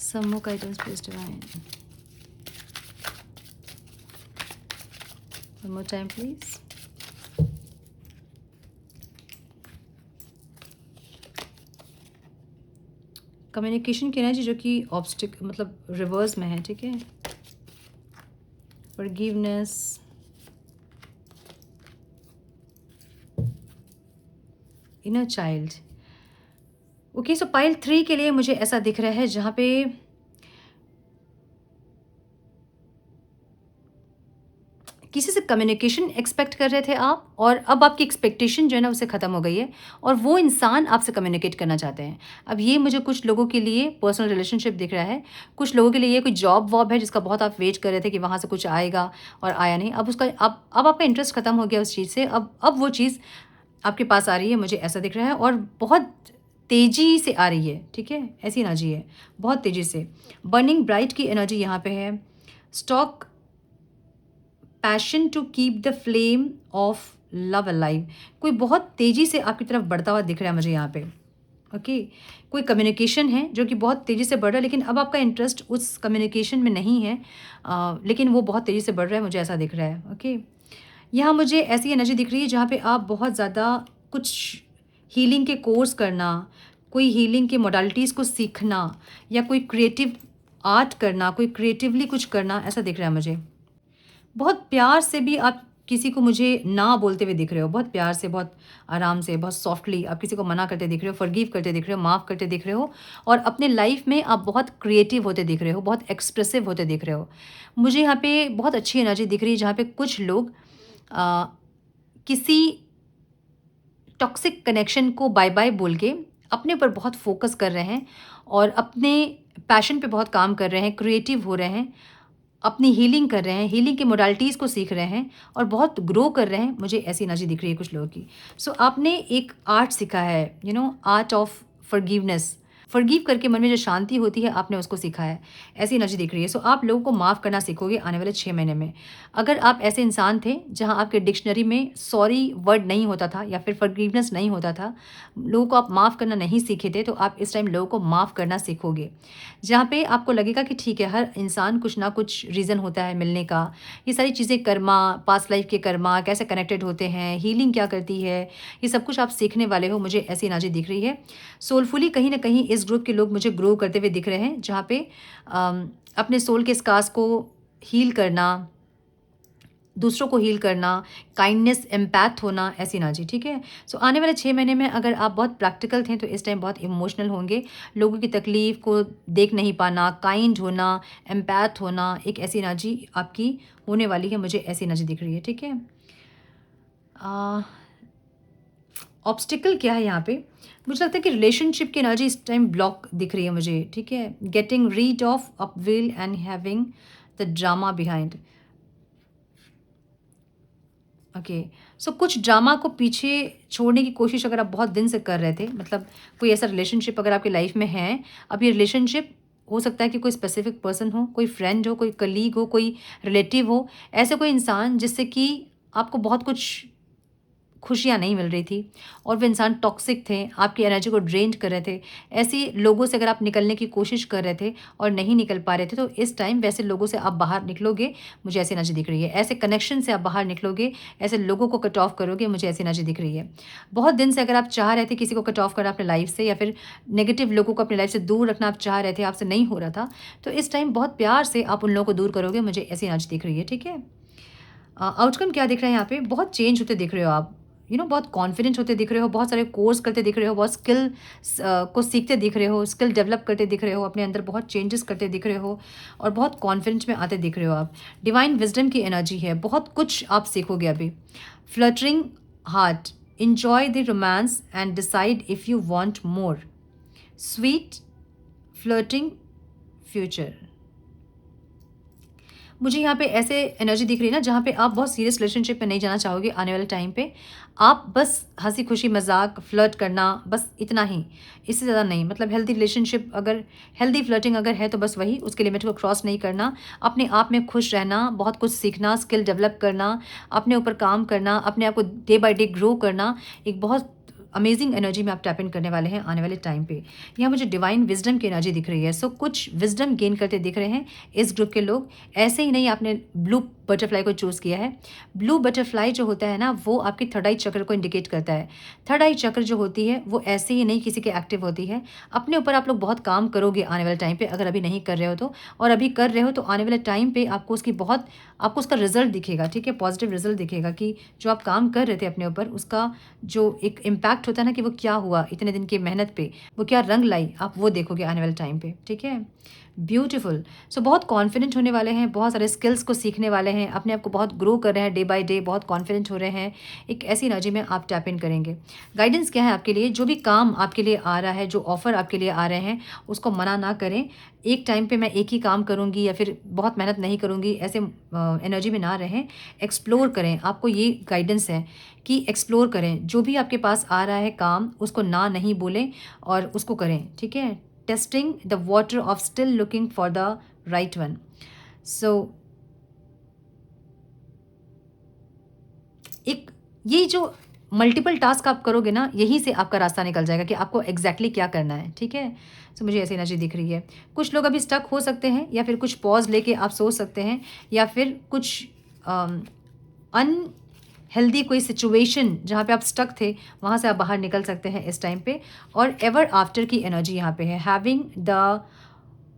Some more guidance please divine। One more time please। Communication की एनर्जी जो कि मतलब रिवर्स में है, ठीक है? Forgiveness, inner child. Okay, pile 3 के लिए मुझे ऐसा दिख रहा है जहाँ पे किसी से कम्युनिकेशन एक्सपेक्ट कर रहे थे आप, और अब आपकी एक्सपेक्टेशन जो है ना उसे ख़त्म हो गई है और वो इंसान आपसे कम्युनिकेट करना चाहते हैं। अब ये मुझे कुछ लोगों के लिए पर्सनल रिलेशनशिप दिख रहा है, कुछ लोगों के लिए ये कोई जॉब वॉब है जिसका बहुत आप वेट कर रहे थे कि वहाँ से कुछ आएगा और आया नहीं। अब आपका इंटरेस्ट ख़त्म हो गया उस चीज़ से। अब वो चीज़ आपके पास आ रही है, मुझे ऐसा दिख रहा है, और बहुत तेज़ी से आ रही है, ठीक है? ऐसी एनर्जी है, बहुत तेज़ी से। बर्निंग ब्राइट की एनर्जी यहाँ पे है। Stoke passion to keep the flame of love alive. कोई बहुत तेज़ी से आपकी तरफ बढ़ता हुआ दिख रहा है मुझे यहाँ पे, ओके? कोई कम्युनिकेशन है जो कि बहुत तेज़ी से बढ़ रहा है, लेकिन अब आपका इंटरेस्ट उस कम्युनिकेशन में नहीं है, लेकिन वो बहुत तेज़ी से बढ़ रहा है, मुझे ऐसा दिख रहा है, ओके? यहाँ मुझे ऐसी एनर्जी दिख रही है जहाँ पे आप बहुत ज़्यादा कुछ हीलिंग के कोर्स करना, कोई हीलिंग के मोडालिटीज़ को सीखना या कोई क्रिएटिव आर्ट करना, कोई क्रिएटिवली कुछ करना, ऐसा दिख रहा है मुझे। बहुत प्यार से भी आप किसी को मुझे ना बोलते हुए दिख रहे हो, बहुत प्यार से, बहुत आराम से, बहुत सॉफ्टली आप किसी को मना करते दिख रहे हो, फॉरगिव करते दिख रहे हो, माफ़ करते दिख रहे हो, और अपने लाइफ में आप बहुत क्रिएटिव होते दिख रहे हो, बहुत एक्सप्रेसिव होते दिख रहे हो। मुझे यहाँ पे बहुत अच्छी एनर्जी दिख रही है जहाँ पे कुछ लोग अ, किसी टॉक्सिक कनेक्शन को बाय बाय बोल के अपने ऊपर बहुत फोकस कर रहे हैं और अपने पैशन पे बहुत काम कर रहे हैं, क्रिएटिव हो रहे हैं, अपनी हीलिंग कर रहे हैं, हीलिंग के मोडालिटीज़ को सीख रहे हैं और बहुत ग्रो कर रहे हैं। मुझे ऐसी एनर्जी दिख रही है कुछ लोगों की। सो आपने एक आर्ट सीखा है, आर्ट ऑफ फॉरगिवनेस। फॉरगिव करके मन में जो शांति होती है, आपने उसको सीखा है। ऐसी एनर्जी दिख रही है। सो आप लोगों को माफ़ करना सीखोगे आने वाले 6 महीने में। अगर आप ऐसे इंसान थे जहाँ आपके डिक्शनरी में सॉरी वर्ड नहीं होता था या फिर फॉरगिवनेस नहीं होता था, लोगों को आप माफ़ करना नहीं सीखे थे, तो आप इस टाइम लोगों को माफ़ करना सीखोगे। जहाँ पे आपको लगेगा कि ठीक है, हर इंसान कुछ ना कुछ रीज़न होता है मिलने का। ये सारी चीज़ें कर्मा, पास्ट लाइफ के कर्मा कैसे कनेक्टेड होते हैं, हीलिंग क्या करती है, ये सब कुछ आप सीखने वाले हो। मुझे ऐसी एनर्जी दिख रही है। सोलफुली कहीं न कहीं इस ग्रुप के लोग मुझे ग्रो करते हुए दिख रहे हैं, जहाँ पे अपने सोल के स्कार्स को हील करना, दूसरों को हील करना, काइंडनेस, एम्पैथ होना, ऐसी एनर्जी, ठीक है? सो आने वाले 6 महीने में अगर आप बहुत प्रैक्टिकल थे, तो इस टाइम बहुत इमोशनल होंगे। लोगों की तकलीफ़ को देख नहीं पाना, काइंड होना, एम्पैथ होना, एक ऐसी एनर्जी आपकी होने वाली है। मुझे ऐसी एनर्जी दिख रही है, ठीक है? ऑब्स्टिकल क्या है यहाँ पे? मुझे लगता है कि रिलेशनशिप की एनर्जी इस टाइम ब्लॉक दिख रही है मुझे, ठीक है? Getting rid of upheaval and having the drama behind. Okay. So कुछ ड्रामा को पीछे छोड़ने की कोशिश अगर आप बहुत दिन से कर रहे थे, मतलब कोई ऐसा रिलेशनशिप अगर आपकी लाइफ में है, अब ये रिलेशनशिप हो सकता है कि कोई स्पेसिफिक पर्सन हो, कोई फ्रेंड हो, कोई कलीग हो, कोई रिलेटिव हो, ऐसे कोई इंसान जिससे कि आपको बहुत कुछ खुशियाँ नहीं मिल रही थी और वो इंसान टॉक्सिक थे, आपकी एनर्जी को ड्रेन कर रहे थे। ऐसे लोगों से अगर आप निकलने की कोशिश कर रहे थे और नहीं निकल पा रहे थे, तो इस टाइम वैसे लोगों से आप बाहर निकलोगे, मुझे ऐसी एनर्जी दिख रही है। ऐसे कनेक्शन से आप बाहर निकलोगे, ऐसे लोगों को कट ऑफ करोगे, मुझे ऐसी एनर्जी दिख रही है। बहुत दिन से अगर आप चाह रहे थे किसी को कट ऑफ करना अपने लाइफ से, या फिर नेगेटिव लोगों को अपनी लाइफ से दूर रखना आप चाह रहे थे, आपसे नहीं हो रहा था, तो इस टाइम बहुत प्यार से आप उन लोगों को दूर करोगे, मुझे ऐसी एनर्जी दिख रही है, ठीक है? आउटकम क्या दिख रहा है यहाँ पे? बहुत चेंज होते दिख रहे हो आप, बहुत कॉन्फिडेंट होते दिख रहे हो, बहुत सारे कोर्स करते दिख रहे हो, बहुत स्किल को सीखते दिख रहे हो, स्किल डेवलप करते दिख रहे हो, अपने अंदर बहुत चेंजेस करते दिख रहे हो और बहुत कॉन्फिडेंस में आते दिख रहे हो आप। डिवाइन विजडम की एनर्जी है, बहुत कुछ आप सीखोगे अभी। Fluttering heart, enjoy the romance and decide if you want more. Sweet flirting future. मुझे यहाँ पे ऐसे एनर्जी दिख रही है ना, जहाँ पे आप बहुत सीरियस रिलेशनशिप में नहीं जाना चाहोगे आने वाले टाइम पे। आप बस हँसी खुशी मजाक फ्लर्ट करना, बस इतना ही, इससे ज़्यादा नहीं। मतलब हेल्दी रिलेशनशिप अगर, हेल्दी फ्लर्टिंग अगर है तो बस वही, उसके लिमिट को क्रॉस नहीं करना, अपने आप में खुश रहना, बहुत कुछ सीखना, स्किल डेवलप करना, अपने ऊपर काम करना, अपने आप को डे बाय डे ग्रो करना, एक बहुत अमेजिंग एनर्जी में आप टैप इन करने वाले हैं आने वाले टाइम पे। यहाँ मुझे डिवाइन विजडम की एनर्जी दिख रही है। सो कुछ विजडम गेन करते दिख रहे हैं इस ग्रुप के लोग। ऐसे ही नहीं, आपने ब्लू बटरफ्लाई को चूज़ किया है। ब्लू बटरफ्लाई जो होता है ना, वो आपकी थर्ड आई चक्र को इंडिकेट करता है। थर्ड आई चक्र जो होती है वो ऐसे ही नहीं किसी के एक्टिव होती है। अपने ऊपर आप लोग बहुत काम करोगे आने वाले टाइम पे, अगर अभी नहीं कर रहे हो तो, और अभी कर रहे हो तो आने वाले टाइम पे आपको उसका रिजल्ट दिखेगा, ठीक है? पॉजिटिव रिजल्ट दिखेगा कि जो आप काम कर रहे थे अपने ऊपर, उसका जो एक इम्पैक्ट होता है ना, कि वो क्या हुआ इतने दिन की मेहनत पे, वो क्या रंग लाई, आप वो देखोगे आने वाले टाइम पे, ठीक है? ब्यूटीफुल। सो बहुत कॉन्फिडेंट होने वाले हैं, बहुत सारे स्किल्स को सीखने वाले हैं, अपने आप को बहुत ग्रो कर रहे हैं डे बाय डे, बहुत कॉन्फिडेंट हो रहे हैं। एक ऐसी एनर्जी में आप टैप इन करेंगे। गाइडेंस क्या है आपके लिए? जो भी काम आपके लिए आ रहा है, जो ऑफर आपके लिए आ रहे हैं, उसको मना ना करें। एक टाइम पे मैं एक ही काम करूँगी या फिर बहुत मेहनत नहीं करूँगी, ऐसे एनर्जी में ना रहें। एक्सप्लोर करें, आपको ये गाइडेंस है कि एक्सप्लोर करें। जो भी आपके पास आ रहा है काम, उसको ना नहीं बोलें और उसको करें, ठीक है? Testing the water of still looking for the right one. So एक ये जो मल्टीपल टास्क आप करोगे ना, यहीं से आपका रास्ता निकल जाएगा कि आपको एग्जैक्टली क्या करना है, ठीक है? सो मुझे ऐसी एनर्जी दिख रही है। कुछ लोग अभी स्टक हो सकते हैं, या फिर कुछ पॉज लेके आप सोच सकते हैं, या फिर कुछ हेल्दी कोई सिचुएशन जहाँ पे आप स्टक थे, वहाँ से आप बाहर निकल सकते हैं इस टाइम पे। और एवर आफ्टर की एनर्जी यहाँ पे है, having the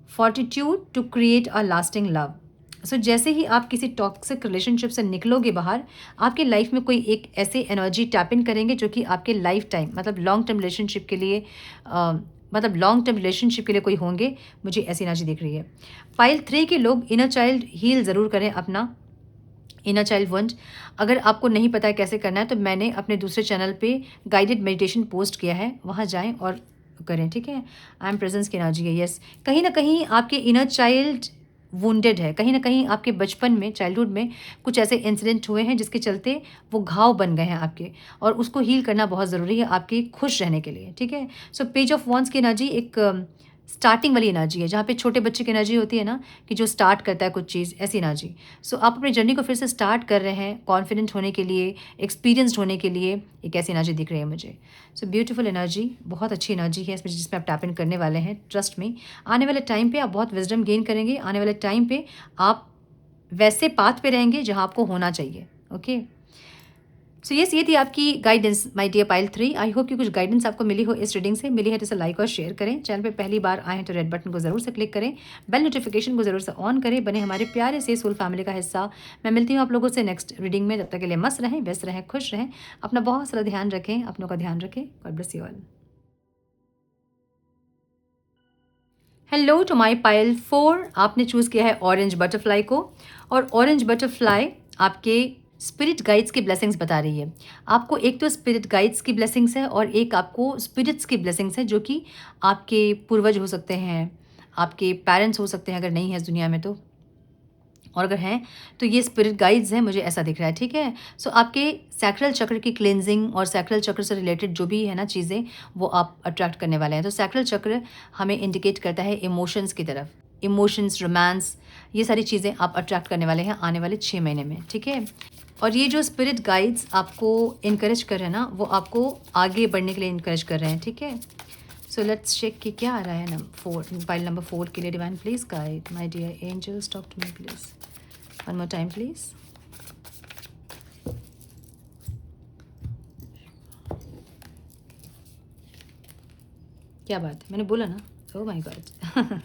fortitude to create a lasting love. So जैसे ही आप किसी टॉक्सिक रिलेशनशिप से निकलोगे बाहर, आपके लाइफ में कोई एक ऐसे एनर्जी टैप इन करेंगे जो कि आपके लाइफ टाइम मतलब लॉन्ग टर्म रिलेशनशिप के लिए कोई होंगे। मुझे ऐसी एनर्जी दिख रही है। पाइल 3 के लोग इनर चाइल्ड हील ज़रूर करें अपना इनर चाइल्ड वंड। अगर आपको नहीं पता है कैसे करना है, तो मैंने अपने दूसरे चैनल पे गाइडेड मेडिटेशन पोस्ट किया है, वहाँ जाएं और करें, ठीक है। आई एम प्रेजेंस की एनर्जी है, यस। कहीं ना कहीं आपके इनर चाइल्ड वुंडेड है, कहीं ना कहीं आपके बचपन में, चाइल्डहुड में कुछ ऐसे इंसिडेंट हुए हैं जिसके चलते वो घाव बन गए हैं आपके, और उसको हील करना बहुत ज़रूरी है आपके खुश रहने के लिए, ठीक है। सो पेज ऑफ वॉन्ड्स की एनर्जी एक स्टार्टिंग वाली एनर्जी है, जहाँ पे छोटे बच्चे की एनर्जी होती है ना, कि जो स्टार्ट करता है कुछ चीज़, ऐसी एनर्जी। सो आप अपनी जर्नी को फिर से स्टार्ट कर रहे हैं, कॉन्फिडेंट होने के लिए, एक्सपीरियंस्ड होने के लिए। एक ऐसी एनर्जी दिख रही है मुझे। सो ब्यूटीफुल एनर्जी, बहुत अच्छी एनर्जी है इसमें, जिसमें आप टैप इन करने वाले हैं। ट्रस्ट में आने वाले टाइम पे आप बहुत विजडम गेन करेंगे। आने वाले टाइम पे आप वैसे पाथ पे रहेंगे जहाँ आपको होना चाहिए, ओके। सो यस, ये थी आपकी guidance my dear pile 3। I hope कि कुछ गाइडेंस आपको मिली हो इस रीडिंग से। मिली है तो इसे लाइक और शेयर करें। चैनल पे पहली बार आए हैं तो रेड बटन को ज़रूर से क्लिक करें, बेल नोटिफिकेशन को ज़रूर से ऑन करें, बने हमारे प्यारे से सोल फैमिली का हिस्सा। मैं मिलती हूँ आप लोगों से नेक्स्ट रीडिंग में। जब तक के लिए मस्त रहें, व्यस्त रहें, खुश रहें, अपना बहुत सारा ध्यान रखें, अपनों का ध्यान रखें। God bless you all. Hello to my pile 4। आपने चूज़ किया है ऑरेंज बटरफ्लाई को, और ऑरेंज बटरफ्लाई आपके स्पिरिट गाइड्स की ब्लेसिंग्स बता रही है आपको। एक तो स्पिरिट गाइड्स की ब्लेसिंग्स है, और एक आपको स्पिरिट्स की ब्लेसिंग्स है, जो कि आपके पूर्वज हो सकते हैं, आपके पेरेंट्स हो सकते हैं अगर नहीं है इस दुनिया में तो, और अगर हैं तो ये स्पिरिट गाइड्स हैं, मुझे ऐसा दिख रहा है, ठीक है। सो आपके सैक्रल चक्र की क्लेंजिंग और सैक्रल चक्र से रिलेटेड जो भी है ना चीज़ें, वो आप अट्रैक्ट करने वाले हैं। तो सैक्रल चक्र हमें इंडिकेट करता है इमोशंस की तरफ, इमोशंस, रोमांस, ये सारी चीज़ें आप अट्रैक्ट करने वाले हैं आने वाले 6 महीने में, ठीक है। और ये जो स्पिरिट गाइड्स आपको इनकरेज कर रहे हैं ना, वो आपको आगे बढ़ने के लिए इनकरेज कर रहे हैं, ठीक है। सो लेट्स चेक कि क्या आ रहा है पाइल नंबर 4 के लिए। Divine please guide my dear angels, talk to me please, one more time please. क्या बात है, मैंने बोला ना, oh my God.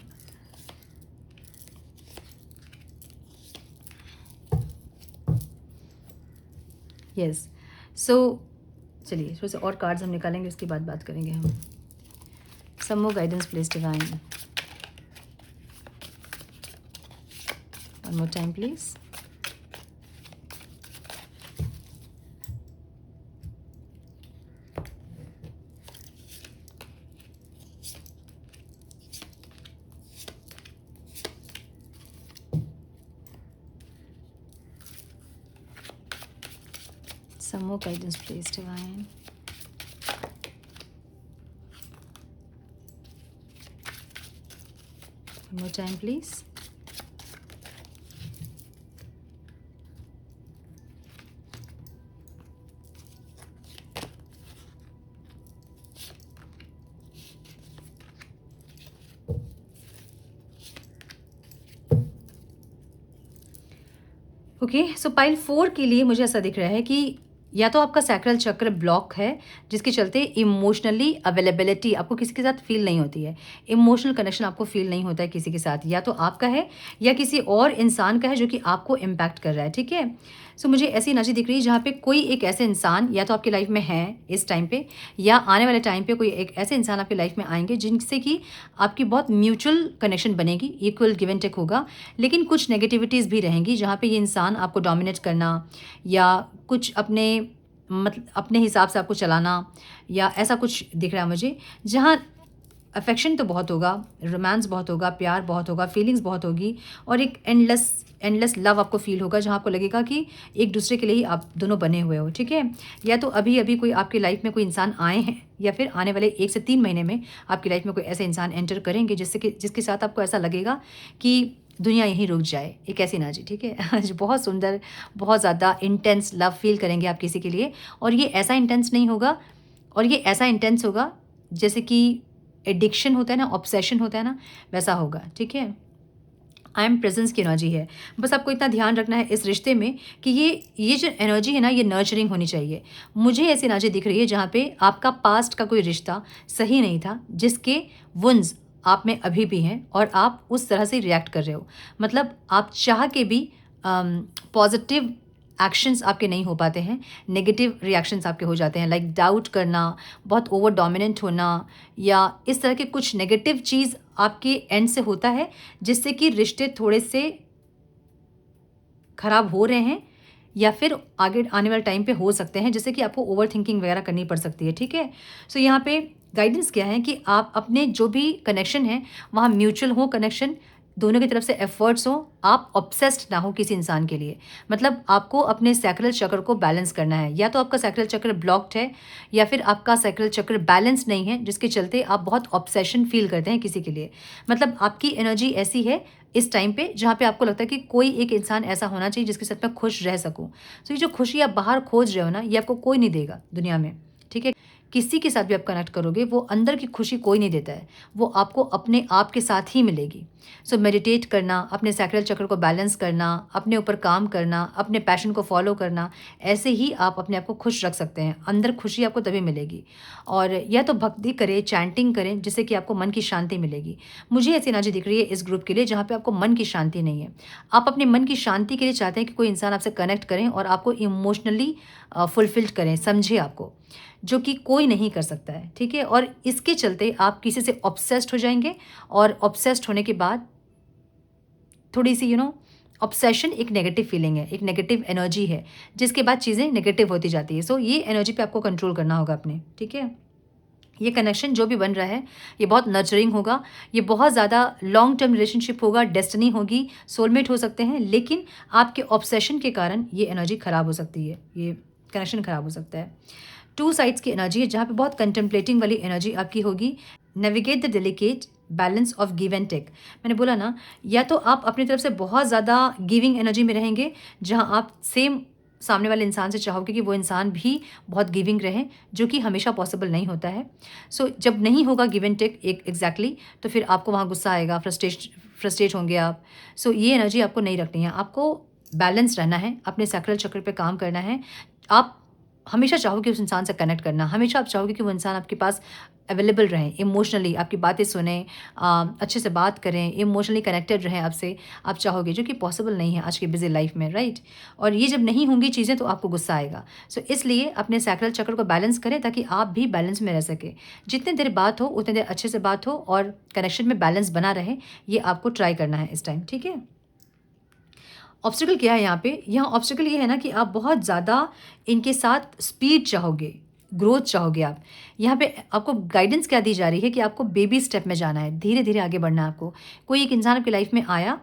Yes, so चलिए थोड़े से और कार्ड्स हम निकालेंगे, उसके बाद बात करेंगे हम। Some more guidance please divine, one more time please. Some more guidance please divine. One more time please. Okay, so pile 4 के लिए मुझे ऐसा दिख रहा है कि या तो आपका सैक्रल चक्र ब्लॉक है, जिसके चलते इमोशनली अवेलेबिलिटी आपको किसी के साथ फील नहीं होती है, इमोशनल कनेक्शन आपको फील नहीं होता है किसी के साथ, या तो आपका है या किसी और इंसान का है जो कि आपको इम्पैक्ट कर रहा है, ठीक है। सो मुझे ऐसी एनर्जी दिख रही है जहाँ पे कोई एक ऐसे इंसान या तो आपकी लाइफ में है इस टाइम पे, या आने वाले टाइम पे कोई एक ऐसे इंसान आपकी लाइफ में आएंगे जिनसे कि आपकी बहुत म्यूचुअल कनेक्शन बनेगी, इक्वल गिव एंड टेक होगा। लेकिन कुछ नेगेटिविटीज़ भी रहेंगी जहाँ पे ये इंसान आपको डोमिनेट करना, या कुछ अपने मतलब अपने हिसाब से आपको चलाना, या ऐसा कुछ दिख रहा है मुझे, जहाँ अफेक्शन तो बहुत होगा, रोमांस बहुत होगा, प्यार बहुत होगा, फीलिंग्स बहुत होगी, और एक एंडलेस लव आपको फील होगा, जहाँ आपको लगेगा कि एक दूसरे के लिए ही आप दोनों बने हुए हो, ठीक है। या तो अभी अभी कोई आपकी लाइफ में कोई इंसान आए हैं, या फिर आने वाले 1 से 3 महीने में आपकी लाइफ में कोई ऐसे इंसान एंटर करेंगे जिसके साथ आपको ऐसा लगेगा कि दुनिया यहीं रुक जाए, एक ऐसी एनर्जी, ठीक है। जो बहुत सुंदर, बहुत ज़्यादा इंटेंस लव फील करेंगे आप किसी के लिए, और ये ऐसा इंटेंस नहीं होगा, और ये ऐसा इंटेंस होगा जैसे कि एडिक्शन होता है ना, ऑब्सेशन होता है ना, वैसा होगा, ठीक है। आई एम प्रेजेंस की एनर्जी है। बस आपको इतना ध्यान रखना है इस रिश्ते में कि ये जो एनर्जी है ना, ये नर्चरिंग होनी चाहिए। मुझे ऐसी एनर्जी दिख रही है जहाँ पे आपका पास्ट का कोई रिश्ता सही नहीं था, जिसके वुंड्स आप में अभी भी हैं और आप उस तरह से रिएक्ट कर रहे हो। मतलब आप चाह के भी पॉजिटिव एक्शंस आपके नहीं हो पाते हैं, नेगेटिव रिएक्शंस आपके हो जाते हैं, लाइक डाउट करना, बहुत ओवर डोमिनेंट होना, या इस तरह के कुछ नेगेटिव चीज़ आपके एंड से होता है, जिससे कि रिश्ते थोड़े से खराब हो रहे हैं या फिर आगे आने वाले टाइम पे हो सकते हैं, जिससे कि आपको ओवर थिंकिंग वगैरह करनी पड़ सकती है। ठीक है, सो यहाँ पे गाइडेंस क्या है कि आप अपने जो भी कनेक्शन है वहाँ म्यूचुअल हो कनेक्शन, दोनों की तरफ से एफर्ट्स हो, आप ऑब्सेस्ड ना हो किसी इंसान के लिए। मतलब आपको अपने सैक्रल चक्र को बैलेंस करना है, या तो आपका सैक्रल चक्र ब्लॉक्ड है या फिर आपका सैक्रल चक्र बैलेंस नहीं है, जिसके चलते आप बहुत ऑब्सेशन फील करते हैं किसी के लिए। मतलब आपकी एनर्जी ऐसी है इस टाइम पे जहाँ पे आपको लगता है कि कोई एक इंसान ऐसा होना चाहिए जिसके साथ मैं खुश रह सकूँ। तो ये जो खुशी आप बाहर खोज रहे हो ना, ये आपको कोई नहीं देगा दुनिया में। ठीक है, किसी के साथ भी आप कनेक्ट करोगे, वो अंदर की खुशी कोई नहीं देता है, वो आपको अपने आप के साथ ही मिलेगी। सो मेडिटेट करना, अपने सैक्रल चक्र को बैलेंस करना, अपने ऊपर काम करना, अपने पैशन को फॉलो करना, ऐसे ही आप अपने आप को खुश रख सकते हैं। अंदर खुशी आपको तभी मिलेगी। और या तो भक्ति करें, चैंटिंग करें, जिससे कि आपको मन की शांति मिलेगी। मुझे ऐसी एनर्जी दिख रही है इस ग्रुप के लिए जहाँ पे आपको मन की शांति नहीं है। आप अपने मन की शांति के लिए चाहते हैं कि कोई इंसान आपसे कनेक्ट करें और आपको इमोशनली फुलफिल्ड करें, समझे आपको, जो कि कोई नहीं कर सकता है। ठीक है, और इसके चलते आप किसी से ऑब्सेस्ड हो जाएंगे, और ऑब्सेस्ड होने के बाद थोड़ी सी ऑब्सेशन एक नेगेटिव फीलिंग है, एक नेगेटिव एनर्जी है, जिसके बाद चीज़ें नेगेटिव होती जाती है। सो ये एनर्जी पे आपको कंट्रोल करना होगा अपने। ठीक है, ये कनेक्शन जो भी बन रहा है ये बहुत नर्चरिंग होगा, ये बहुत ज़्यादा लॉन्ग टर्म रिलेशनशिप होगा, डेस्टिनी होगी, सोलमेट हो सकते हैं, लेकिन आपके ऑब्सेशन के कारण ये एनर्जी ख़राब हो सकती है, ये कनेक्शन ख़राब हो सकता है। टू साइड्स की एनर्जी है जहाँ पे बहुत कंटेम्पलेटिंग वाली एनर्जी आपकी होगी। Navigate the delicate balance of give and take. मैंने बोला ना, या तो आप अपनी तरफ से बहुत ज़्यादा गिविंग एनर्जी में रहेंगे, जहाँ आप सेम सामने वाले इंसान से चाहोगे कि वो इंसान भी बहुत गिविंग रहे, जो कि हमेशा पॉसिबल नहीं होता है। सो जब नहीं होगा गिव एंड टेक एग्जैक्टली, तो फिर आपको वहाँ गुस्सा आएगा, फ्रस्ट्रेट होंगे आप। सो ये एनर्जी आपको नहीं रखनी है, आपको बैलेंस रहना है, अपने सैक्रल चक्र पे काम करना है। आप हमेशा चाहोगे उस इंसान से कनेक्ट करना, हमेशा आप चाहोगे कि वो इंसान आपके पास अवेलेबल रहें, इमोशनली आपकी बातें सुने, अच्छे से बात करें, इमोशनली कनेक्टेड रहें आपसे, आप चाहोगे, जो कि पॉसिबल नहीं है आज की बिजी लाइफ में, राइट। और ये जब नहीं होंगी चीज़ें तो आपको गुस्सा आएगा। सो इसलिए अपने सैक्रल चक्र को बैलेंस करें, ताकि आप भी बैलेंस में रह सके। जितने देर बात हो उतने देर अच्छे से बात हो और कनेक्शन में बैलेंस बना रहे, ये आपको ट्राई करना है इस टाइम। ठीक है, ऑब्स्टिकल क्या है यहाँ पे? यहाँ ऑब्स्टिकल ये है ना कि आप बहुत ज़्यादा इनके साथ स्पीड चाहोगे, ग्रोथ चाहोगे आप। यहाँ पे आपको गाइडेंस क्या दी जा रही है कि आपको बेबी स्टेप में जाना है, धीरे धीरे आगे बढ़ना है आपको। कोई एक इंसान आपकी लाइफ में आया,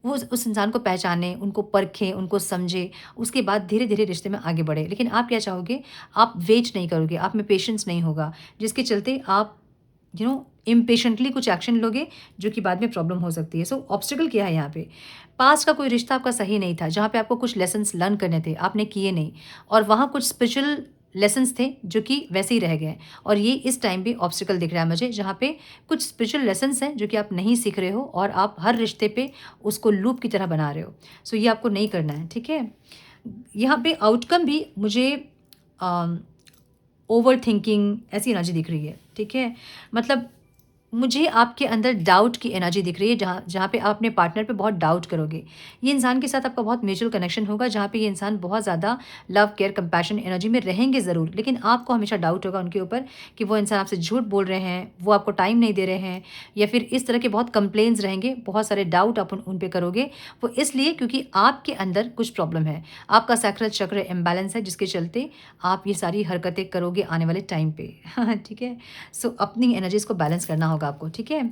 वो उस इंसान को पहचाने, उनको परखें, उनको समझे, उसके बाद धीरे धीरे रिश्ते में आगे बढ़े। लेकिन आप क्या चाहोगे, आप वेट नहीं करोगे, आप में पेशेंस नहीं होगा, जिसके चलते आप इम्पेशेंटली कुछ एक्शन लोगे, जो कि बाद में प्रॉब्लम हो सकती है। सो ऑब्स्टिकल क्या है यहाँ पे? पास्ट का कोई रिश्ता आपका सही नहीं था, जहाँ पे आपको कुछ लेसन्स लर्न करने थे, आपने किए नहीं, और वहाँ कुछ स्पिरिचुअल लेसन्स थे जो कि वैसे ही रह गए। और ये इस टाइम पे ऑब्स्टिकल दिख रहा है मुझे, जहाँ पे कुछ स्पिरिचुअल लेसन्स हैं जो कि आप नहीं सीख रहे हो, और आप हर रिश्ते पे उसको लूप की तरह बना रहे हो। सो ये आपको नहीं करना है। ठीक है, यहाँ पे आउटकम भी मुझे ओवर थिंकिंग ऐसी एनर्जी दिख रही है। ठीक है, मतलब मुझे आपके अंदर डाउट की एनर्जी दिख रही है, जहाँ पे आप अपने पार्टनर पे बहुत डाउट करोगे। ये इंसान के साथ आपका बहुत म्यूचुअल कनेक्शन होगा, जहाँ पे ये इंसान बहुत ज़्यादा लव, केयर, कंपैशन एनर्जी में रहेंगे ज़रूर, लेकिन आपको हमेशा डाउट होगा उनके ऊपर कि वो इंसान आपसे झूठ बोल रहे हैं, वो आपको टाइम नहीं दे रहे हैं, या फिर इस तरह के बहुत कंप्लेंट्स रहेंगे, बहुत सारे डाउट आप उन पे करोगे। वो इसलिए क्योंकि आपके अंदर कुछ प्रॉब्लम है, आपका सैक्रल चक्र इम्बैलेंस है, जिसके चलते आप ये सारी हरकतें करोगे आने वाले टाइम पे। ठीक है, सो अपनी एनर्जीज को बैलेंस करना होगा आपको। ठीक है,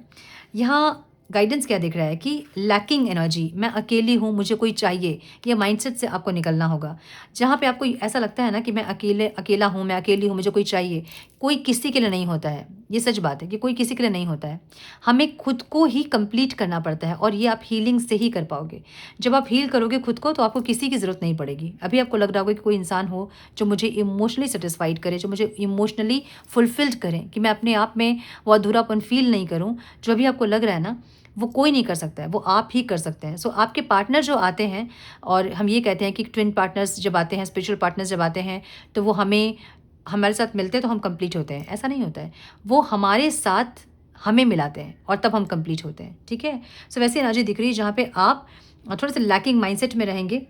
यहाँ गाइडेंस क्या दिख रहा है कि लैकिंग एनर्जी, मैं अकेली हूँ, मुझे कोई चाहिए, ये माइंडसेट से आपको निकलना होगा। जहाँ पे आपको ऐसा लगता है ना कि मैं अकेला हूँ, मैं अकेली हूँ, मुझे कोई चाहिए, कोई किसी के लिए नहीं होता है। ये सच बात है कि कोई किसी के लिए नहीं होता है, हमें खुद को ही कंप्लीट करना पड़ता है, और ये आप हीलिंग से ही कर पाओगे। जब आप हील करोगे खुद को, तो आपको किसी की ज़रूरत नहीं पड़ेगी। अभी आपको लग रहा होगा कि कोई इंसान हो जो मुझे इमोशनली सेटिस्फाइड करे, जो मुझे इमोशनली फुलफिल्ड करें, कि मैं अपने आप में वो अधूरापन फील नहीं करूँ। जो अभी आपको लग रहा है ना, वो कोई नहीं कर सकता है, वो आप ही कर सकते हैं। सो आपके पार्टनर जो आते हैं, और हम ये कहते हैं कि ट्विन पार्टनर्स जब आते हैं, स्पिरिचुअल पार्टनर्स जब आते हैं, तो वो हमारे साथ मिलते हैं तो हम कंप्लीट होते हैं, ऐसा नहीं होता है। वो हमारे साथ हमें मिलाते हैं और तब हम कंप्लीट होते हैं, ठीक है। सो वैसी एनर्जी दिख रही है जहाँ पे आप थोड़ा सा लैकिंग माइंडसेट में रहेंगे,